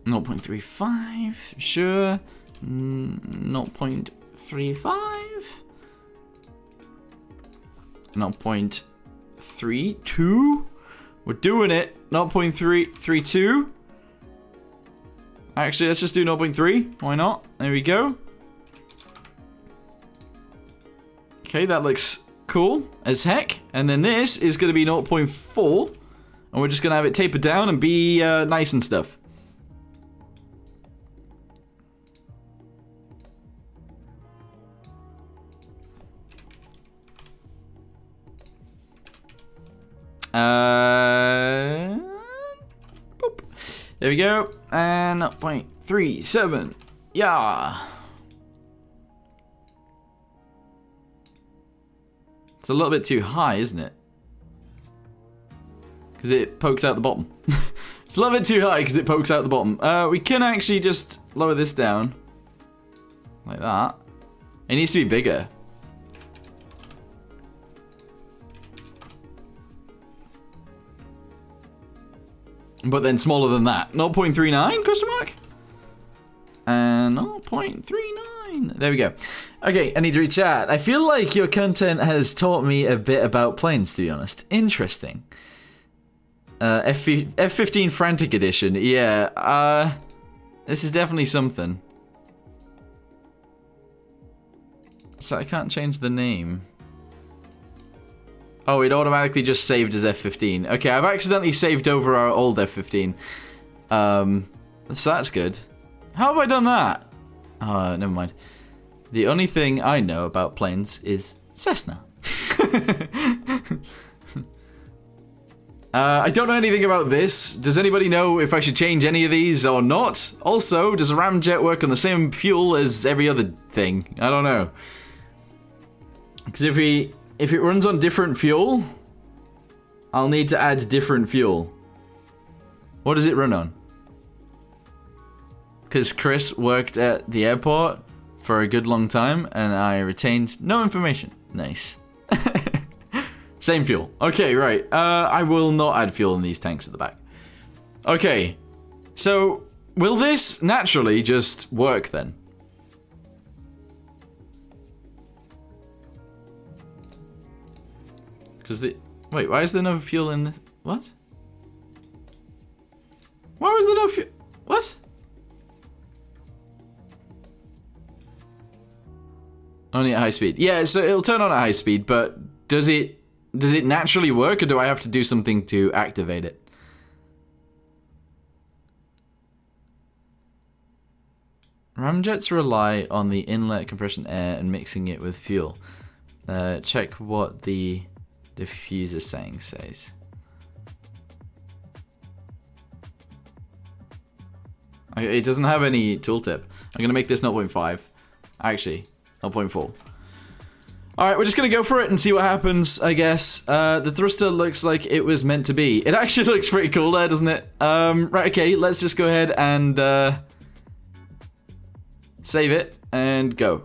0.35, sure. 0.35. 0.32. We're doing it. 0.332. Actually, let's just do 0.3. Why not? There we go. Okay, that looks cool as heck. And then this is going to be 0.4. And we're just going to have it tapered down and be nice and stuff. Boop. There we go. And 0.37. Yeah. It's a little bit too high, isn't it? Because it pokes out the bottom. It's a little bit too high because it pokes out the bottom. We can actually just lower this down. Like that. It needs to be bigger. But then smaller than that. 0.39 question mark? And 0.39. There we go. Okay, I need to read chat. I feel like your content has taught me a bit about planes, to be honest. Interesting. F15 Frantic Edition. Yeah, this is definitely something. So I can't change the name. Oh, it automatically just saved as F15. Okay, I've accidentally saved over our old F15. So that's good. How have I done that? Never mind. The only thing I know about planes is Cessna. I don't know anything about this. Does anybody know if I should change any of these or not? Also, does a ramjet work on the same fuel as every other thing? I don't know. Because if it runs on different fuel, I'll need to add different fuel. What does it run on? Because Chris worked at the airport for a good long time, and I retained no information. Nice. Same fuel. Okay, right. I will not add fuel in these tanks at the back. Okay. So, will this naturally just work then? Because the... Wait, why is there no fuel in this? What? Why was there no fuel? What? Only at high speed. Yeah, so it'll turn on at high speed, but does it naturally work, or do I have to do something to activate it? Ramjets rely on the inlet compression air and mixing it with fuel. Check what the diffuser saying says. Okay, it doesn't have any tooltip. I'm gonna make this 0.5. Actually, 0.4. Alright, we're just gonna go for it and see what happens, I guess. The thruster looks like it was meant to be. It actually looks pretty cool there, doesn't it? Right, okay, let's just go ahead and save it and go.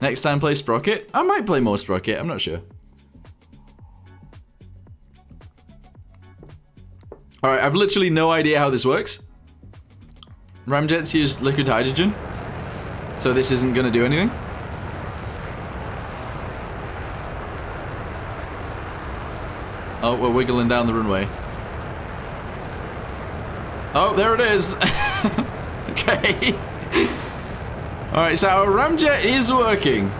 Next time play Sprocket. I might play more Sprocket, I'm not sure. Alright, I've literally no idea how this works. Ramjets use liquid hydrogen, so this isn't gonna do anything. Oh, we're wiggling down the runway. Oh, there it is. Okay. Alright, so our ramjet is working.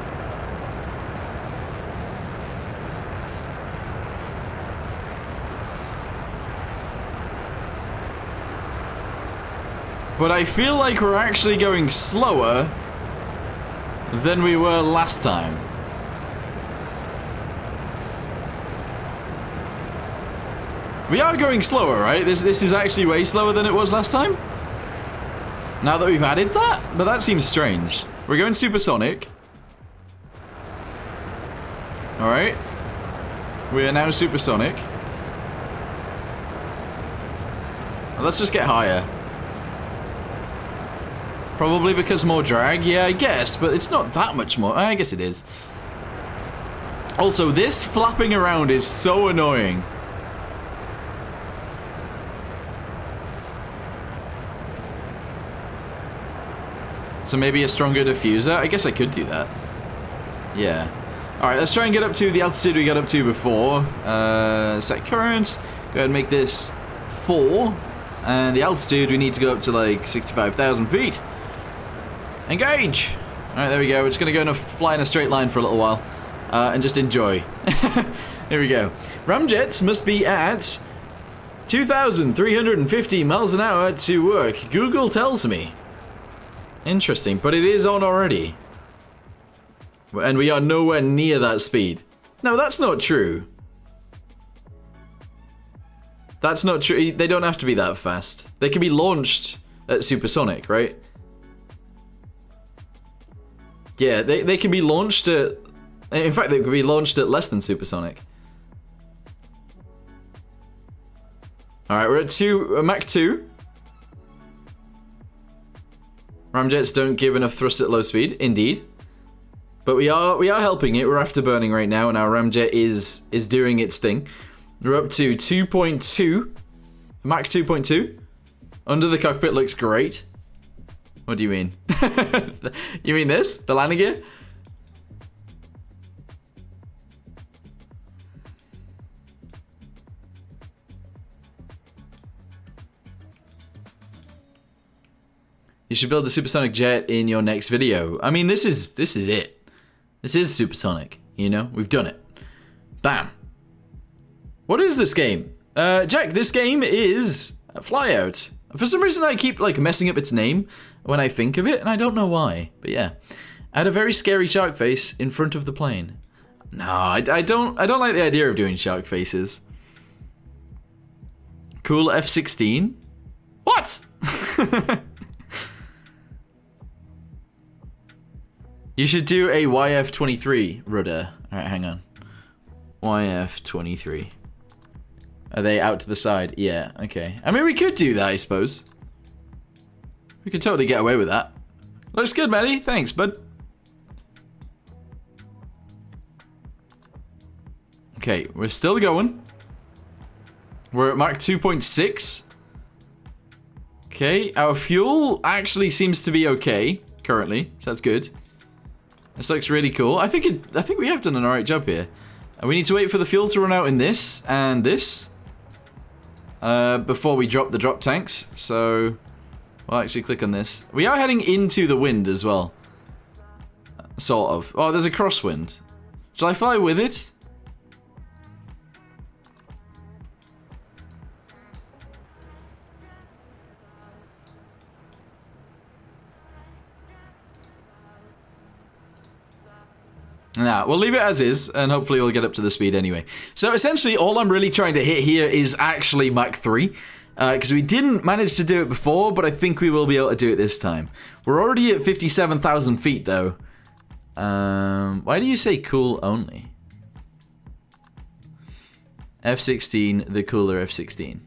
But I feel like we're actually going slower than we were last time. We are going slower, right? This is actually way slower than it was last time. Now that we've added that, but that seems strange. We're going supersonic. Alright. We are now supersonic. Well, let's just get higher. Probably because more drag, yeah, I guess, but it's not that much more. I guess it is. Also, this flapping around is so annoying. So maybe a stronger diffuser? I guess I could do that. Yeah. Alright, let's try and get up to the altitude we got up to before. Set current. Go ahead and make this 4. And the altitude, we need to go up to like 65,000 feet. Engage! Alright, there we go. We're just going to fly in a straight line for a little while. And just enjoy. Here we go. Ramjets must be at 2,350 miles an hour to work. Google tells me. Interesting, but it is on already. And we are nowhere near that speed. No, that's not true. That's not true. They don't have to be that fast. They can be launched at supersonic, right? Yeah, they can be launched at... In fact, they could be launched at less than supersonic. Alright, we're at Mach 2. Ramjets don't give enough thrust at low speed, indeed. But we are helping it. We're afterburning right now, and our ramjet is doing its thing. We're up to 2.2. Mach 2.2. Under the cockpit looks great. What do you mean? You mean this? The landing gear? You should build a supersonic jet in your next video. I mean, this is it. This is supersonic, you know? We've done it. Bam. What is this game? Jack, this game is Flyout. For some reason, I keep like messing up its name when I think of it, and I don't know why. But yeah, I had a very scary shark face in front of the plane. No, I don't like the idea of doing shark faces. Cool F15. What? You should do a YF23 rudder. Alright, hang on. YF23. Are they out to the side? Yeah, okay. I mean, we could do that, I suppose. We could totally get away with that. Looks good, Maddie. Thanks, bud. Okay, we're still going. We're at Mach 2.6. Okay, our fuel actually seems to be okay currently, so that's good. This looks really cool. I think we have done an alright job here. We need to wait for the fuel to run out in this and this before we drop the drop tanks. So we'll actually click on this. We are heading into the wind as well. Sort of. Oh, there's a crosswind. Shall I fly with it? Nah, we'll leave it as is, and hopefully we'll get up to the speed anyway. So essentially, all I'm really trying to hit here is actually Mach 3. Because we didn't manage to do it before, but I think we will be able to do it this time. We're already at 57,000 feet, though. Why do you say cool only? F16, the cooler F16.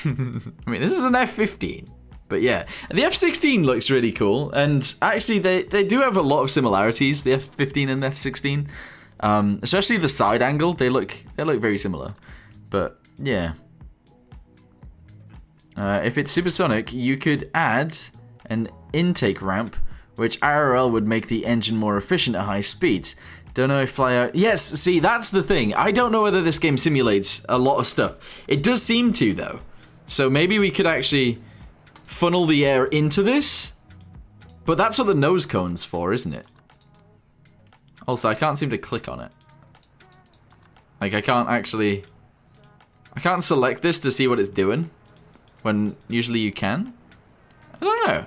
I mean, this is an F15. But yeah, the F16 looks really cool, and actually they do have a lot of similarities, the F15 and the F16. Especially the side angle, they look very similar. But yeah. If it's supersonic, you could add an intake ramp, which IRL would make the engine more efficient at high speeds. Don't know if Flyout... Yes, see, that's the thing. I don't know whether this game simulates a lot of stuff. It does seem to, though. So maybe we could actually funnel the air into this. But that's what the nose cone's for, isn't it? Also, I can't seem to click on it. Like, I can't select this to see what it's doing. When usually you can. I don't know.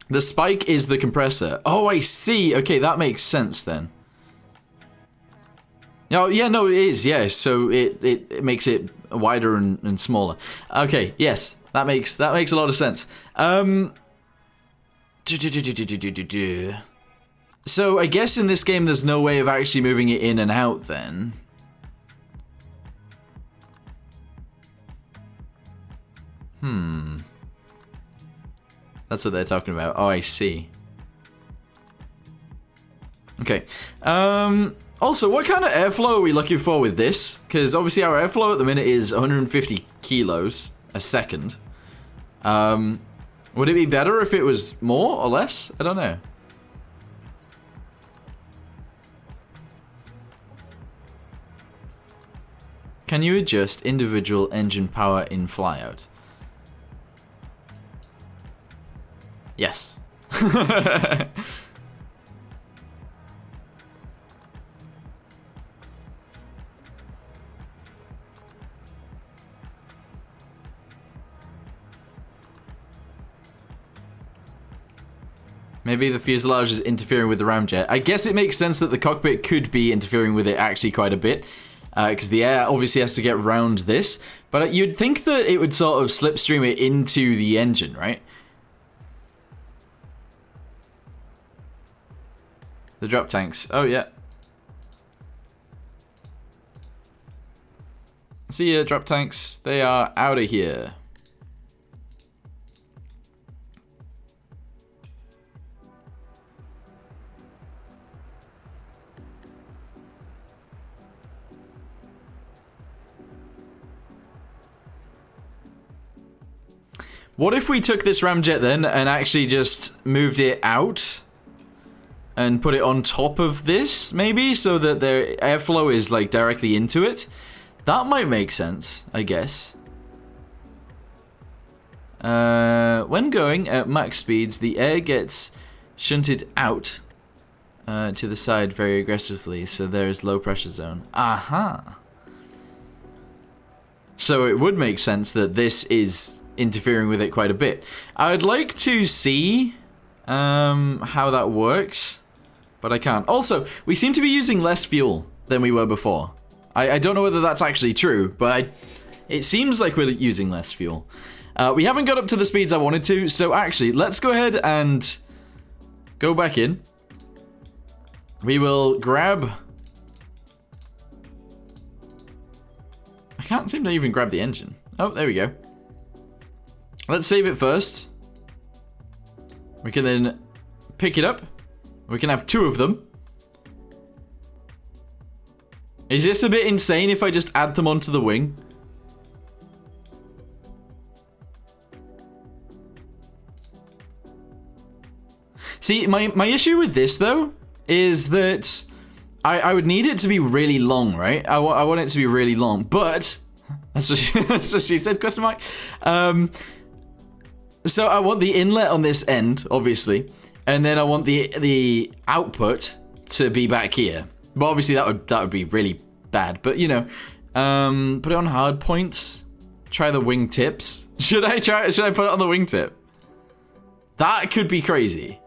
The spike is the compressor. Oh, I see. Okay, that makes sense then. Oh, yeah, no, it is, yes. So it makes it wider and smaller. Okay, yes, that makes a lot of sense. So I guess in this game there's no way of actually moving it in and out then. That's what they're talking about. Oh, I see. Okay. Also, what kind of airflow are we looking for with this? Because obviously our airflow at the minute is 150 kilos. a second. Would it be better if it was more or less? I don't know. Can you adjust individual engine power in Flyout? Yes. Maybe the fuselage is interfering with the ramjet. I guess it makes sense that the cockpit could be interfering with it actually quite a bit. Because the air obviously has to get round this. But you'd think that it would sort of slipstream it into the engine, right? The drop tanks. Oh, yeah. See ya, drop tanks. They are out of here. What if we took this ramjet then and actually just moved it out and put it on top of this, maybe, so that their airflow is like directly into it? That might make sense, I guess. When going at max speeds, the air gets shunted out to the side very aggressively, so there is low pressure zone. Aha! So it would make sense that this is interfering with it quite a bit. I'd like to see how that works, but I can't. Also, we seem to be using less fuel than we were before. I don't know whether that's actually true, but it seems like we're using less fuel. We haven't got up to the speeds I wanted to, so actually, let's go ahead and go back in. We will grab... I can't seem to even grab the engine. Oh, there we go. Let's save it first. We can then pick it up. We can have two of them. Is this a bit insane if I just add them onto the wing? See, my issue with this, though, is that I would need it to be really long, right? I want it to be really long, but... That's what she said, question mark. So I want the inlet on this end, obviously, and then I want the output to be back here. But obviously that would be really bad. But you know, put it on hard points. Try the wing tips. Should I put it on the wing tip? That could be crazy.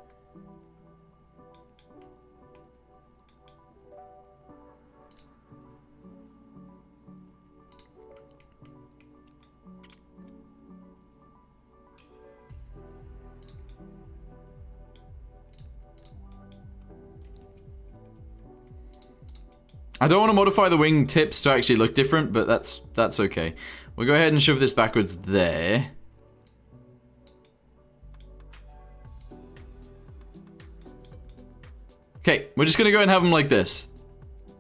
I don't want to modify the wing tips to actually look different, but that's okay. We'll go ahead and shove this backwards there. Okay, we're just going to go ahead and have them like this.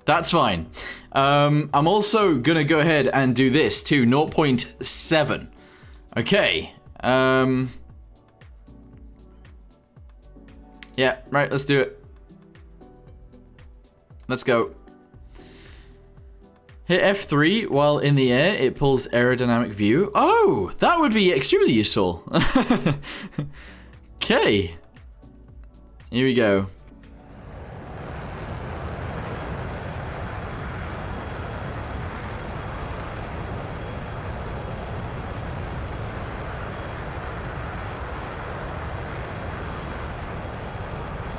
That's fine. I'm also going to go ahead and do this too, 0.7. Okay. Yeah, right, let's do it. Let's go. Hit F3 while in the air, it pulls aerodynamic view. Oh, that would be extremely useful. Okay. Here we go.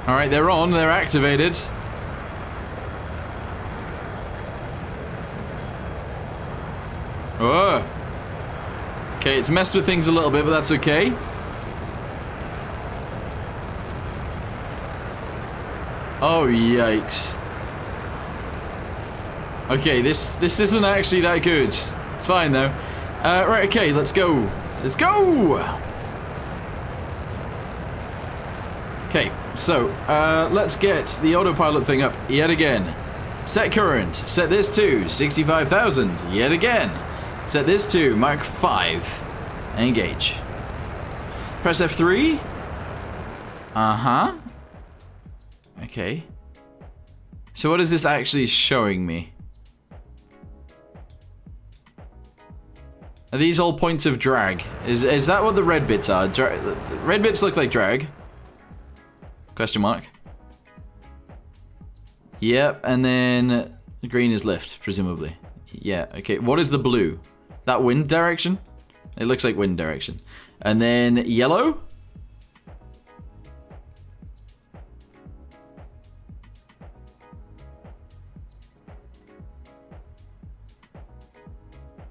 Alright, they're on, they're activated. Oh. Okay, it's messed with things a little bit, but that's okay. Oh, yikes. Okay, this isn't actually that good. It's fine, though. Right, okay, let's go. Let's go! Okay, so, let's get the autopilot thing up yet again. Set current. Set this to 65,000 yet again. Set this to Mach 5. Engage. Press F3. Uh-huh. Okay. So what is this actually showing me? Are these all points of drag? Is that what the red bits are? Red bits look like drag. Question mark. Yep, and then the green is lift, presumably. Yeah, okay. What is the blue? That wind direction? It looks like wind direction. And then yellow?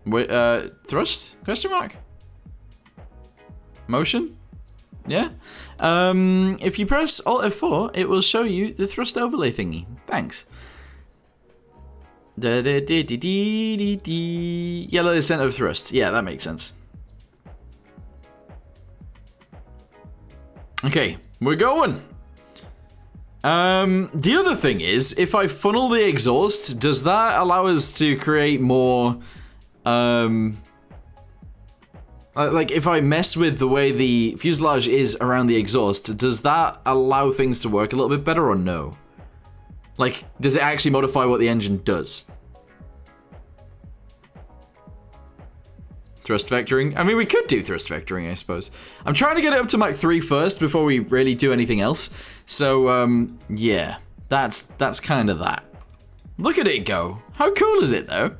Wait, thrust? Question mark? Motion? Yeah? If you press Alt F4, it will show you the thrust overlay thingy. Thanks. Yellow is center of thrust. Yeah, that makes sense. Okay, we're going. The other thing is, if I funnel the exhaust, does that allow us to create more, like if I mess with the way the fuselage is around the exhaust, does that allow things to work a little bit better or no? Like, does it actually modify what the engine does? Thrust vectoring? I mean, we could do thrust vectoring, I suppose. I'm trying to get it up to Mach 3 first before we really do anything else. So, yeah. That's kind of that. Look at it go. How cool is it, though?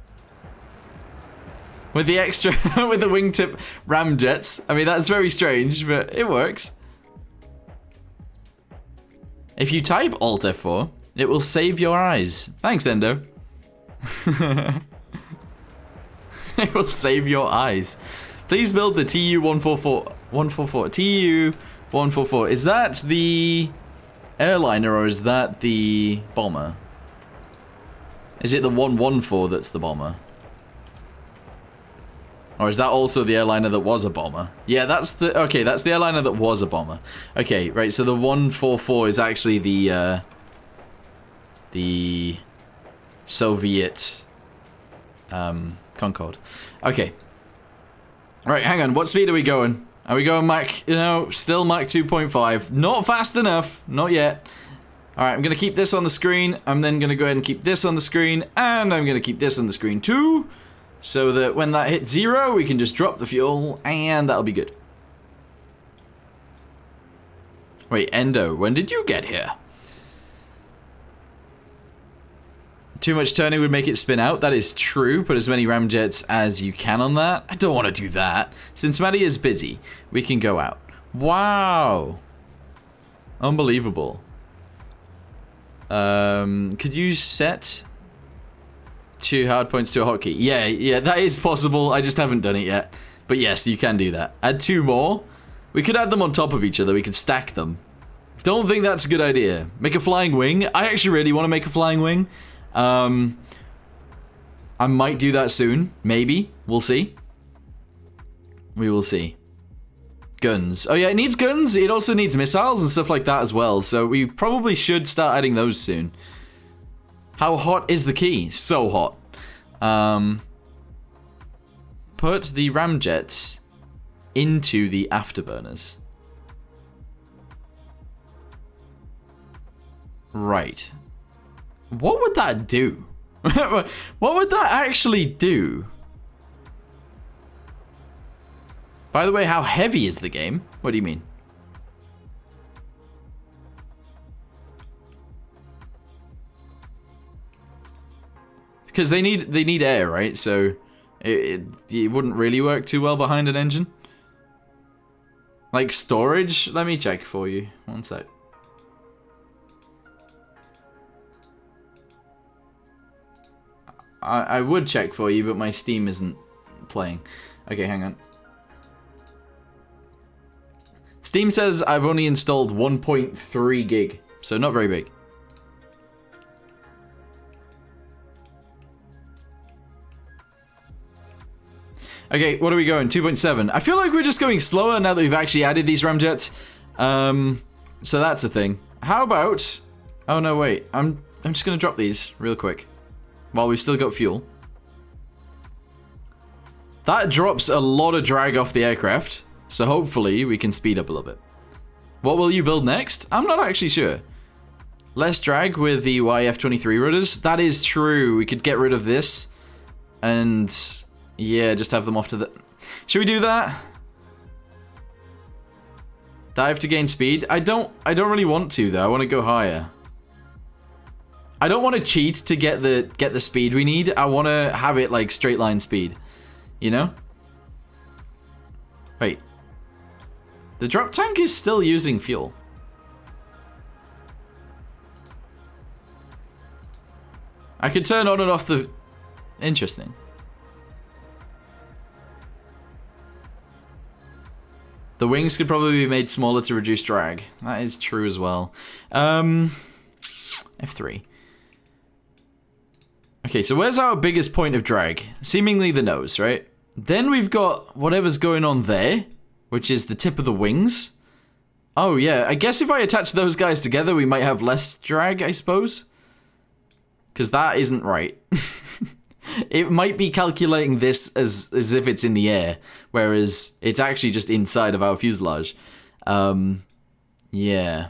With the extra, with the wingtip ramjets. I mean, that's very strange, but it works. If you type Alt F4, it will save your eyes. Thanks, Endo. It will save your eyes. Please build the TU-144. TU-144. Is that the airliner or is that the bomber? Is it the 114 that's the bomber? Or is that also the airliner that was a bomber? Yeah, that's the... Okay, that's the airliner that was a bomber. Okay, right, so the 144 is actually the Soviet... Concorde. Okay. Right, hang on. What speed are we going? Are we going Mach, you know, still Mach 2.5. Not fast enough. Not yet. Alright, I'm going to keep this on the screen. I'm then going to go ahead and keep this on the screen. And I'm going to keep this on the screen too. So that when that hits 0, we can just drop the fuel. And that'll be good. Wait, Endo, when did you get here? Too much turning would make it spin out. That is true. Put as many ramjets as you can on that. I don't want to do that. Since Maddie is busy, we can go out. Wow. Unbelievable. Could you set 2 hard points to a hotkey? Yeah, that is possible. I just haven't done it yet. But yes, you can do that. Add 2 more. We could add them on top of each other. We could stack them. Don't think that's a good idea. Make a flying wing. I actually really want to make a flying wing. I might do that soon. Maybe. We'll see. We will see. Guns. Oh yeah, it needs guns. It also needs missiles and stuff like that as well. So we probably should start adding those soon. How hot is the key? So hot. Put the ramjets into the afterburners. Right. What would that do? What would that actually do? By the way, how heavy is the game? What do you mean? Because they need air, right? So it wouldn't really work too well behind an engine. Like storage? Let me check for you. One sec. I would check for you, but my Steam isn't playing. Okay, hang on. Steam says I've only installed 1.3 gig, so not very big. Okay, what are we going? 2.7. I feel like we're just going slower now that we've actually added these ramjets. So that's a thing. How about... Oh, no, wait. I'm just going to drop these real quick. While we've still got fuel. That drops a lot of drag off the aircraft, so hopefully we can speed up a little bit. What will you build next? I'm not actually sure. Less drag with the YF23 rudders. That is true. We could get rid of this and yeah, just have them off to the... Should we do that? Dive to gain speed? I don't really want to though. I want to go higher. I don't want to cheat to get the speed we need. I want to have it like straight line speed. You know? Wait. The drop tank is still using fuel. I could turn on and off the... Interesting. The wings could probably be made smaller to reduce drag. That is true as well. F3. Okay, so where's our biggest point of drag? Seemingly the nose, right? Then we've got whatever's going on there, which is the tip of the wings. Oh yeah, I guess if I attach those guys together, we might have less drag, I suppose. Because that isn't right. It might be calculating this as if it's in the air, whereas it's actually just inside of our fuselage. Yeah.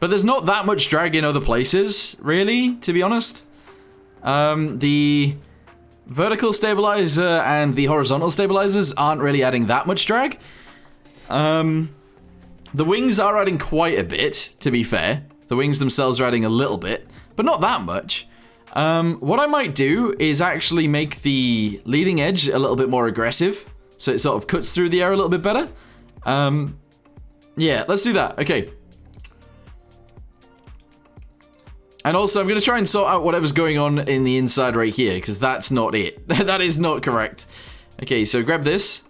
But there's not that much drag in other places, really, to be honest. The vertical stabilizer and the horizontal stabilizers aren't really adding that much drag. The wings are adding quite a bit, to be fair. The wings themselves are adding a little bit, but not that much. What I might do is actually make the leading edge a little bit more aggressive, so it sort of cuts through the air a little bit better. Yeah, let's do that. Okay. And also, I'm going to try and sort out whatever's going on in the inside right here, because that's not it. That is not correct. Okay, so grab this.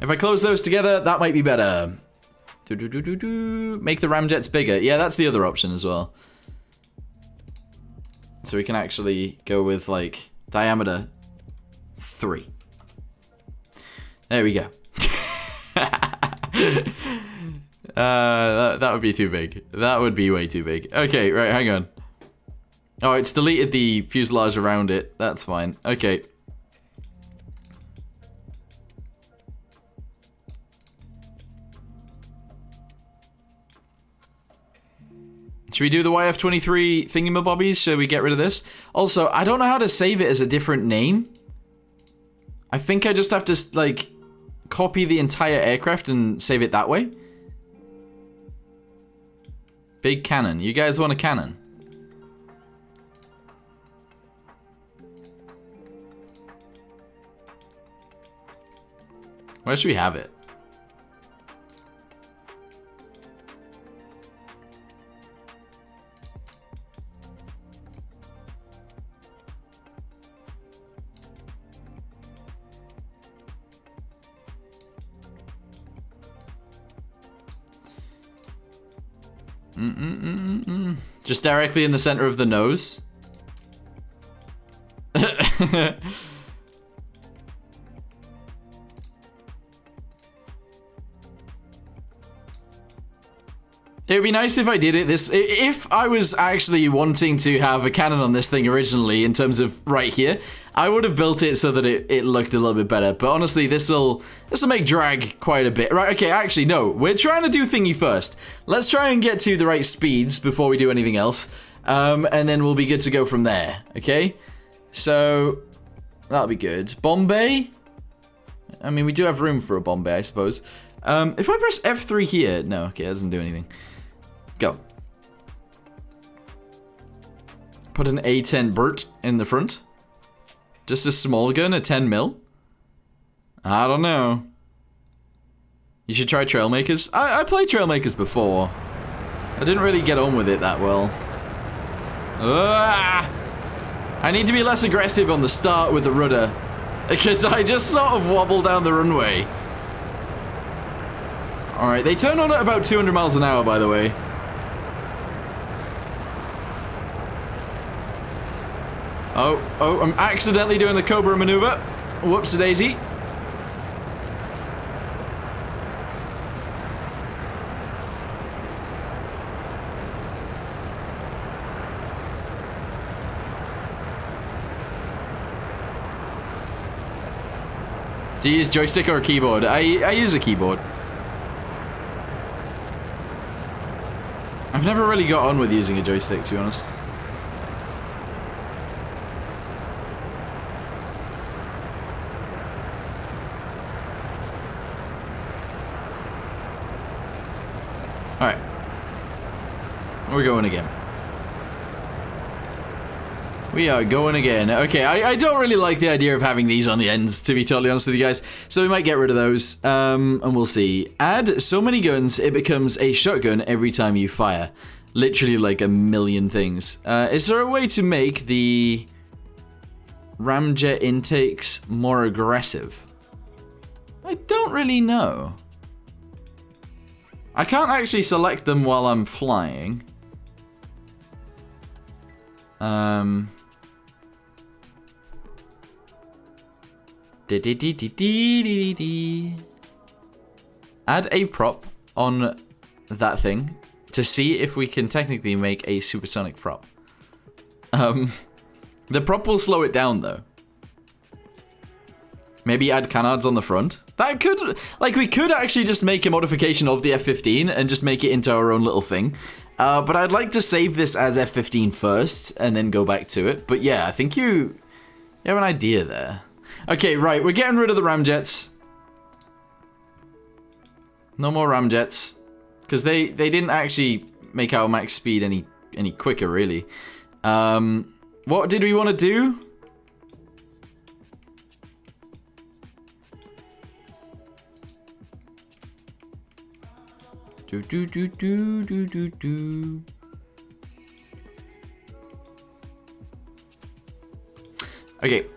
If I close those together, that might be better. Make the ramjets bigger. Yeah, that's the other option as well. So we can actually go with, like, diameter 3. There we go. That would be too big. That would be way too big. Okay, right, hang on. Oh, it's deleted the fuselage around it. That's fine. Okay. Should we do the YF23 thingamabobbies? Should we get rid of this? Also, I don't know how to save it as a different name. I think I just have to, like, copy the entire aircraft and save it that way. Big cannon. You guys want a cannon? Where should we have it? Just directly in the center of the nose. It would be nice if I did it this... If I was actually wanting to have a cannon on this thing originally, in terms of right here, I would have built it so that it looked a little bit better. But honestly, this'll make drag quite a bit. Right, okay, actually, no. We're trying to do thingy first. Let's try and get to the right speeds before we do anything else. And then we'll be good to go from there, okay? So, that'll be good. Bombay? I mean, we do have room for a Bombay, I suppose. If I press F3 here... No, okay, it doesn't do anything. Go. Put an A10 Burt in the front. Just a small gun, a 10 mil. I don't know. You should try Trailmakers. I played Trailmakers before. I didn't really get on with it that well. I need to be less aggressive on the start with the rudder, because I just sort of wobble down the runway. Alright, they turn on at about 200 miles an hour, by the way. Oh, I'm accidentally doing the Cobra maneuver. Whoops-a-daisy. Do you use joystick or a keyboard? I use a keyboard. I've never really got on with using a joystick, to be honest. Alright. We're going again. We are going again. Okay, I don't really like the idea of having these on the ends, to be totally honest with you guys. So we might get rid of those, and we'll see. Add so many guns, it becomes a shotgun every time you fire. Literally like a million things. Is there a way to make the ramjet intakes more aggressive? I don't really know. I can't actually select them while I'm flying. Add a prop on that thing to see if we can technically make a supersonic prop. The prop will slow it down though. Maybe add canards on the front. That could, like, we could actually just make a modification of the F15 and just make it into our own little thing. But I'd like to save this as F15 first and then go back to it. But yeah, I think you have an idea there. Okay, right, we're getting rid of the ramjets. No more ramjets. Because they didn't actually make our max speed any quicker, really. What did we want to do? Okay.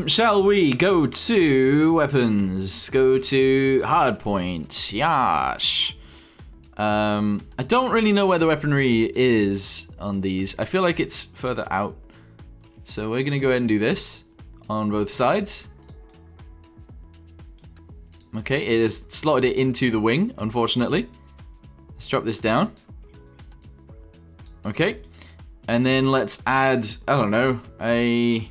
Shall we go to weapons? Go to hardpoint. Yash. I don't really know where the weaponry is on these. I feel like it's further out. So we're gonna go ahead and do this on both sides. Okay, it has slotted it into the wing, unfortunately. Let's drop this down. Okay. And then let's add, I don't know, a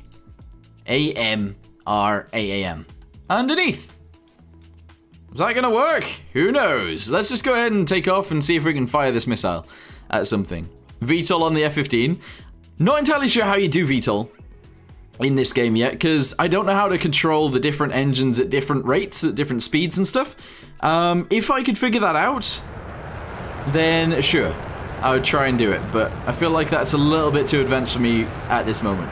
AMRAAM underneath. Is that gonna work? Who knows? Let's just go ahead and take off and see if we can fire this missile at something. VTOL on the F-15. Not entirely sure how you do VTOL in this game yet, because I don't know how to control the different engines at different rates, at different speeds and stuff. If I could figure that out, then sure, I would try and do it, but I feel like that's a little bit too advanced for me at this moment.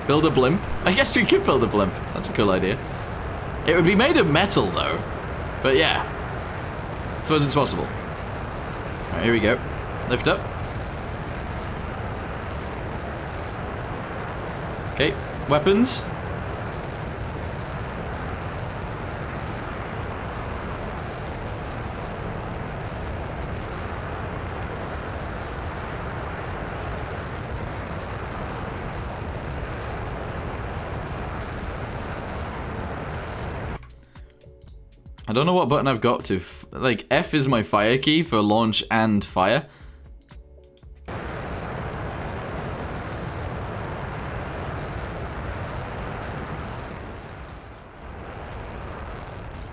Build a blimp? I guess we could build a blimp. That's a cool idea. It would be made of metal, though. But yeah, I suppose it's possible. Alright, here we go. Lift up. Okay, weapons. I don't know what button I've got to. Like, F is my fire key for launch and fire.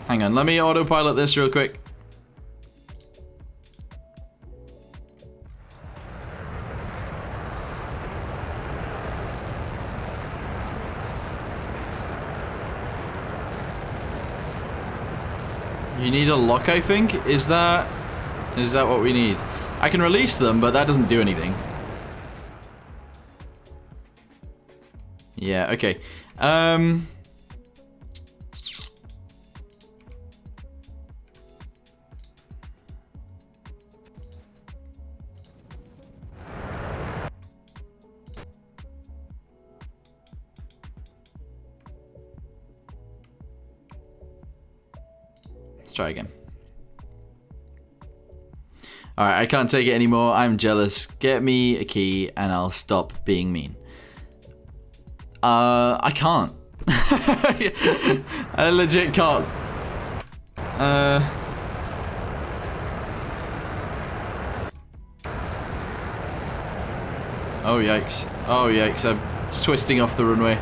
Hang on, let me autopilot this real quick. You need a lock, I think? Is that what we need? I can release them, but that doesn't do anything. Yeah, okay. Let's try again. Alright, I can't take it anymore. I'm jealous. Get me a key and I'll stop being mean. I can't. I legit can't. Oh yikes. Oh yikes, I'm twisting off the runway.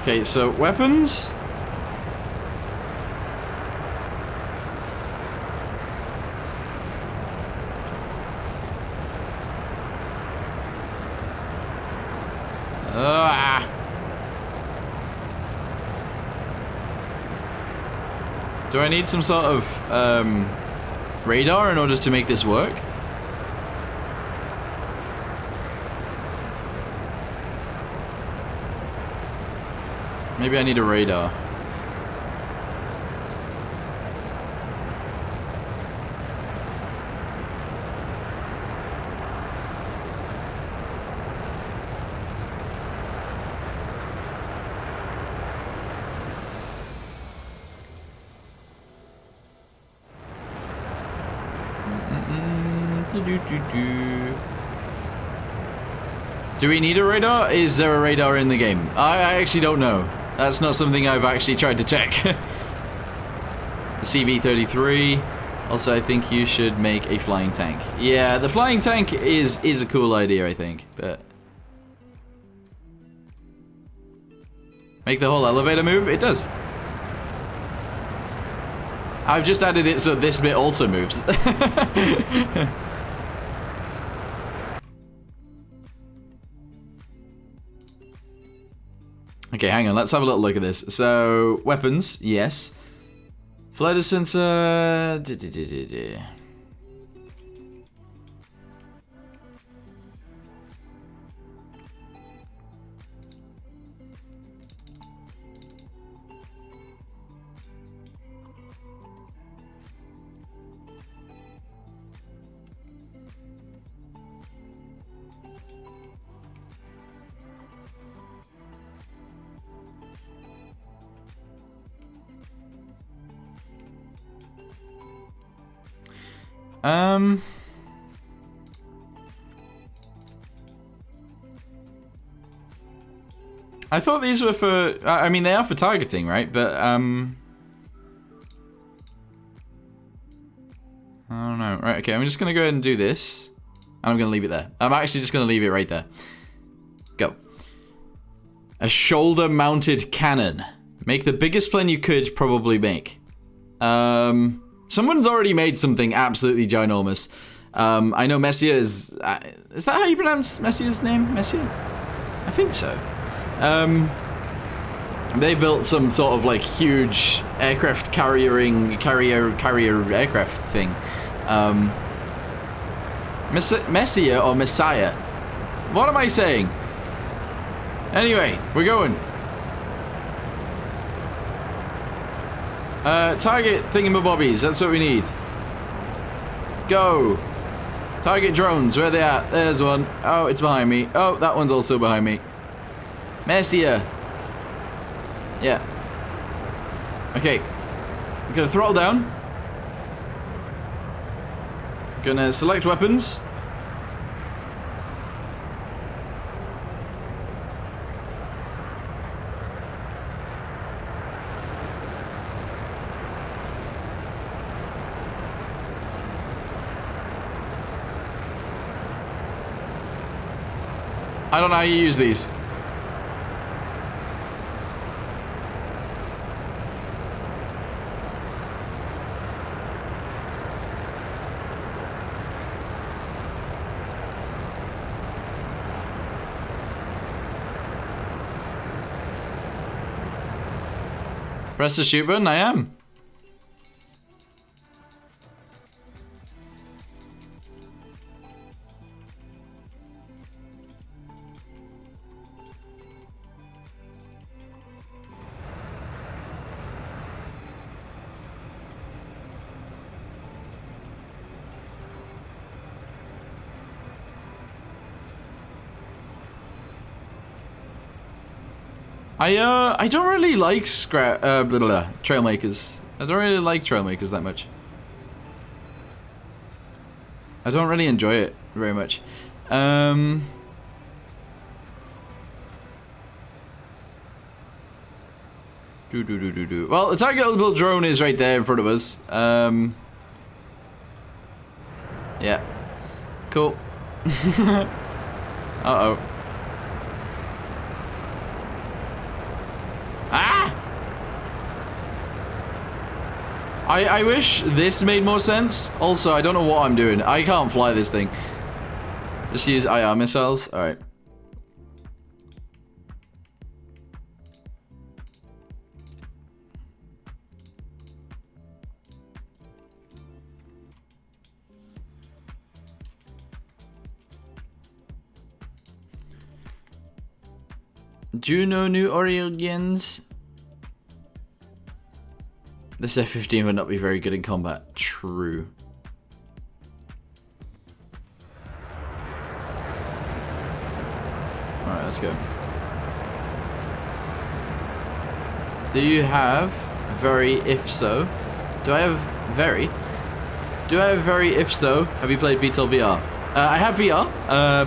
Okay, so weapons. Do I need some sort of radar in order to make this work? Maybe I need a radar. Do we need a radar? Is there a radar in the game? I actually don't know. That's not something I've actually tried to check. The CV-33. Also, I think you should make a flying tank. Yeah, the flying tank is a cool idea, I think. But make the whole elevator move? It does. I've just added it so this bit also moves. Okay, hang on, let's have a little look at this. So, weapons, yes. Flare dispenser... I thought these were for... I mean, they are for targeting, right? But, I don't know. Right, okay, I'm just going to go ahead and do this. And I'm going to leave it there. I'm actually just going to leave it right there. Go. A shoulder-mounted cannon. Make the biggest plane you could probably make. Someone's already made something absolutely ginormous. I know Messier is that how you pronounce Messier's name? Messier? I think so. They built some sort of like huge aircraft carrier aircraft thing. Messier or Messiah? What am I saying? Anyway, we're going. Target thingamabobbies, that's what we need. Go. Target drones, where are they at? There's one. Oh, it's behind me. Oh, that one's also behind me. Messier. Yeah. Okay. I'm gonna throttle down. Gonna select weapons. I don't know how you use these. Press the shoot button, I am. I don't really like Trailmakers. I don't really like Trailmakers that much. I don't really enjoy it very much. Well, the target little drone is right there in front of us. Yeah. Cool. Uh-oh. Ah! I wish this made more sense. Also, I don't know what I'm doing. I can't fly this thing. Just use IR missiles. Alright. Do you know New Orleans? This F15 would not be very good in combat. True. Alright, let's go. Do you have very if so? Do I have very? Do I have very if so? Have you played VTOL VR? I have VR,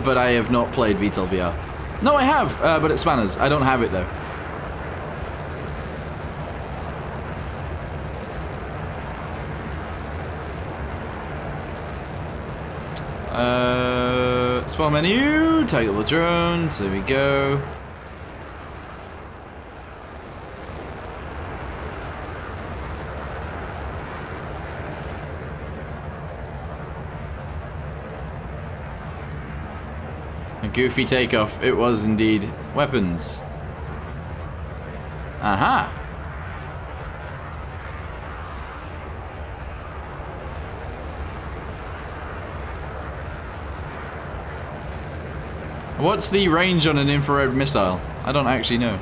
but I have not played VTOL VR. No, I have, but it's Spanners. I don't have it though. Spawn menu, targetable drones, there we go. A goofy takeoff, it was indeed. Weapons. Aha! What's the range on an infrared missile? I don't actually know.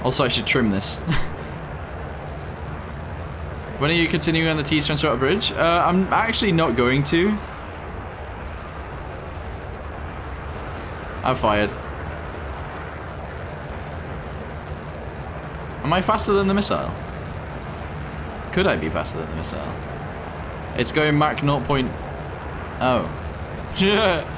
Also, I should trim this. When are you continuing on the T Transporter Bridge? I'm actually not going to. I've fired. Am I faster than the missile? Could I be faster than the missile? It's going Mach 0. Oh. Yeah.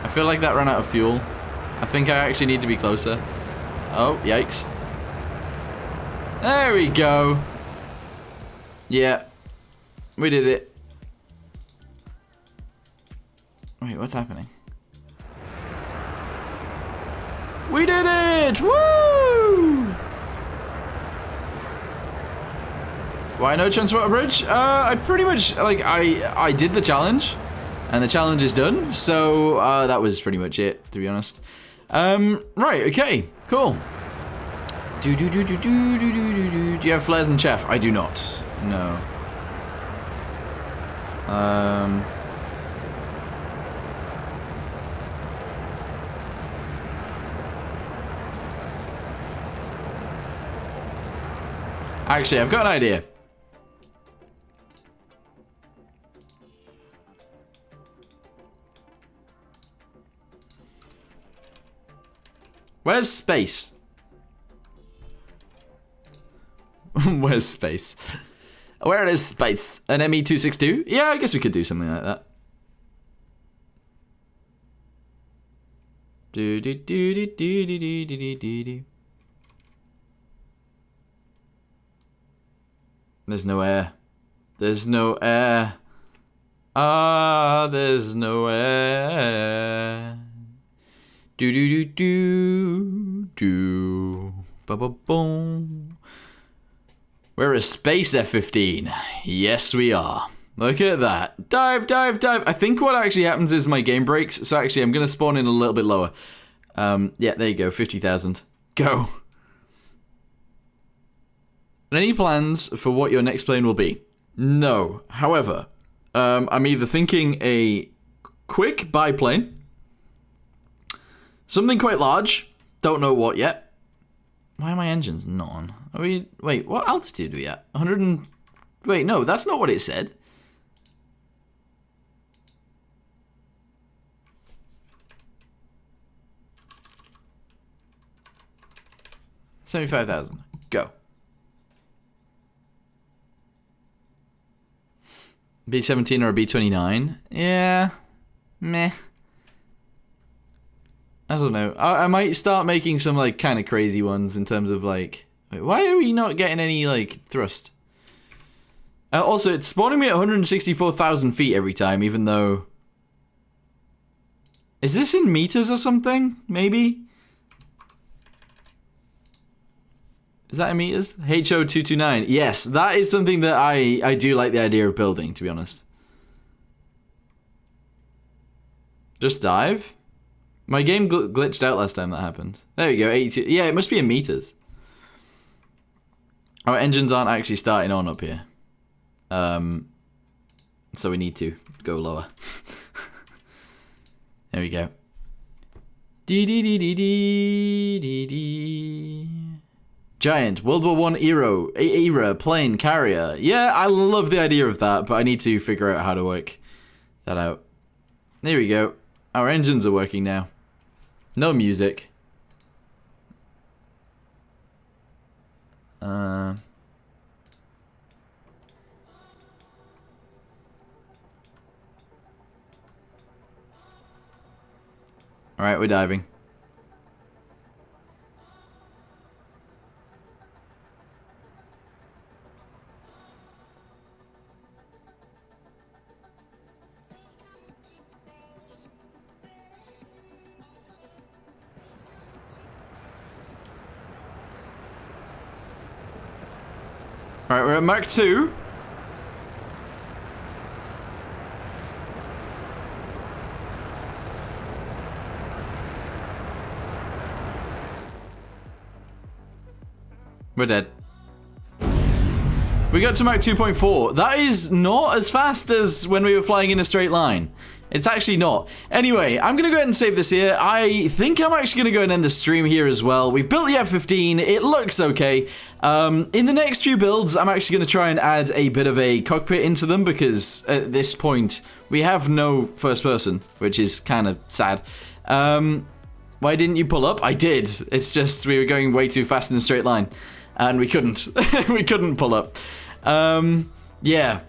I feel like that ran out of fuel. I think I actually need to be closer. Oh, yikes. There we go. Yeah. We did it. Wait, what's happening? We did it! Woo! Why no transporter bridge? I pretty much, like, I did the challenge. And the challenge is done, so that was pretty much it, to be honest. Right, okay, cool. Do you have flares and chef? I do not. No. Actually, I've got an idea. Where's space? Where's space? Where is space? An ME262? Yeah, I guess we could do something like that. Do do do do do do do do do do. There's no air. There's no air. Ah, there's no air. Do do do do do. Ba ba boom. We're a space F15. Yes, we are. Look at that. Dive, dive, dive. I think what actually happens is my game breaks. So actually, I'm going to spawn in a little bit lower. Yeah, there you go. 50,000. Go. Any plans for what your next plane will be? No. However, I'm either thinking a quick biplane. Something quite large. Don't know what yet. Why are my engines not on? Are we... Wait, what altitude are we at? 100 and... Wait, no, that's not what it said. $75,000. Go. B-17 or a B-29? Yeah. Meh. I don't know. I might start making some, like, kind of crazy ones in terms of, like... Wait, why are we not getting any, like, thrust? Also, it's spawning me at 164,000 feet every time, even though... Is this in meters or something? Maybe? Is that in meters? HO229. Yes, that is something that I do like the idea of building, to be honest. Just dive? My game glitched out last time that happened. There we go, 82. Yeah, it must be in meters. Our engines aren't actually starting on up here. So we need to go lower. There we go. Giant World War I era plane carrier. Yeah, I love the idea of that, but I need to figure out how to work that out. There we go. Our engines are working now. No music. Alright, we're diving. Alright, we're at Mach 2. We're dead. We got to Mach 2.4. That is not as fast as when we were flying in a straight line. It's actually not. Anyway, I'm going to go ahead and save this here. I think I'm actually going to go and end the stream here as well. We've built the F15. It looks okay. In the next few builds, I'm actually going to try and add a bit of a cockpit into them because at this point, we have no first person, which is kind of sad. Why didn't you pull up? I did. It's just we were going way too fast in a straight line. And we couldn't. We couldn't pull up. Yeah.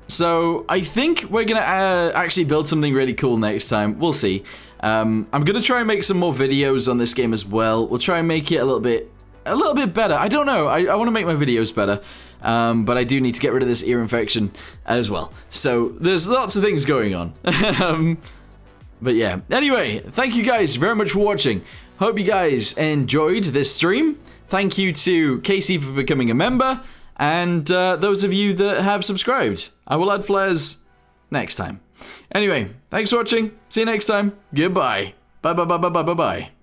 So I think we're gonna actually build something really cool next time. We'll see. I'm gonna try and make some more videos on this game as well. We'll try and make it a little bit better. I don't know. I want to make my videos better, but I do need to get rid of this ear infection as well. So there's lots of things going on. But yeah. Anyway, thank you guys very much for watching. Hope you guys enjoyed this stream. Thank you to Casey for becoming a member. And those of you that have subscribed, I will add flares next time. Anyway, thanks for watching. See you next time. Goodbye. Bye bye bye bye bye bye bye.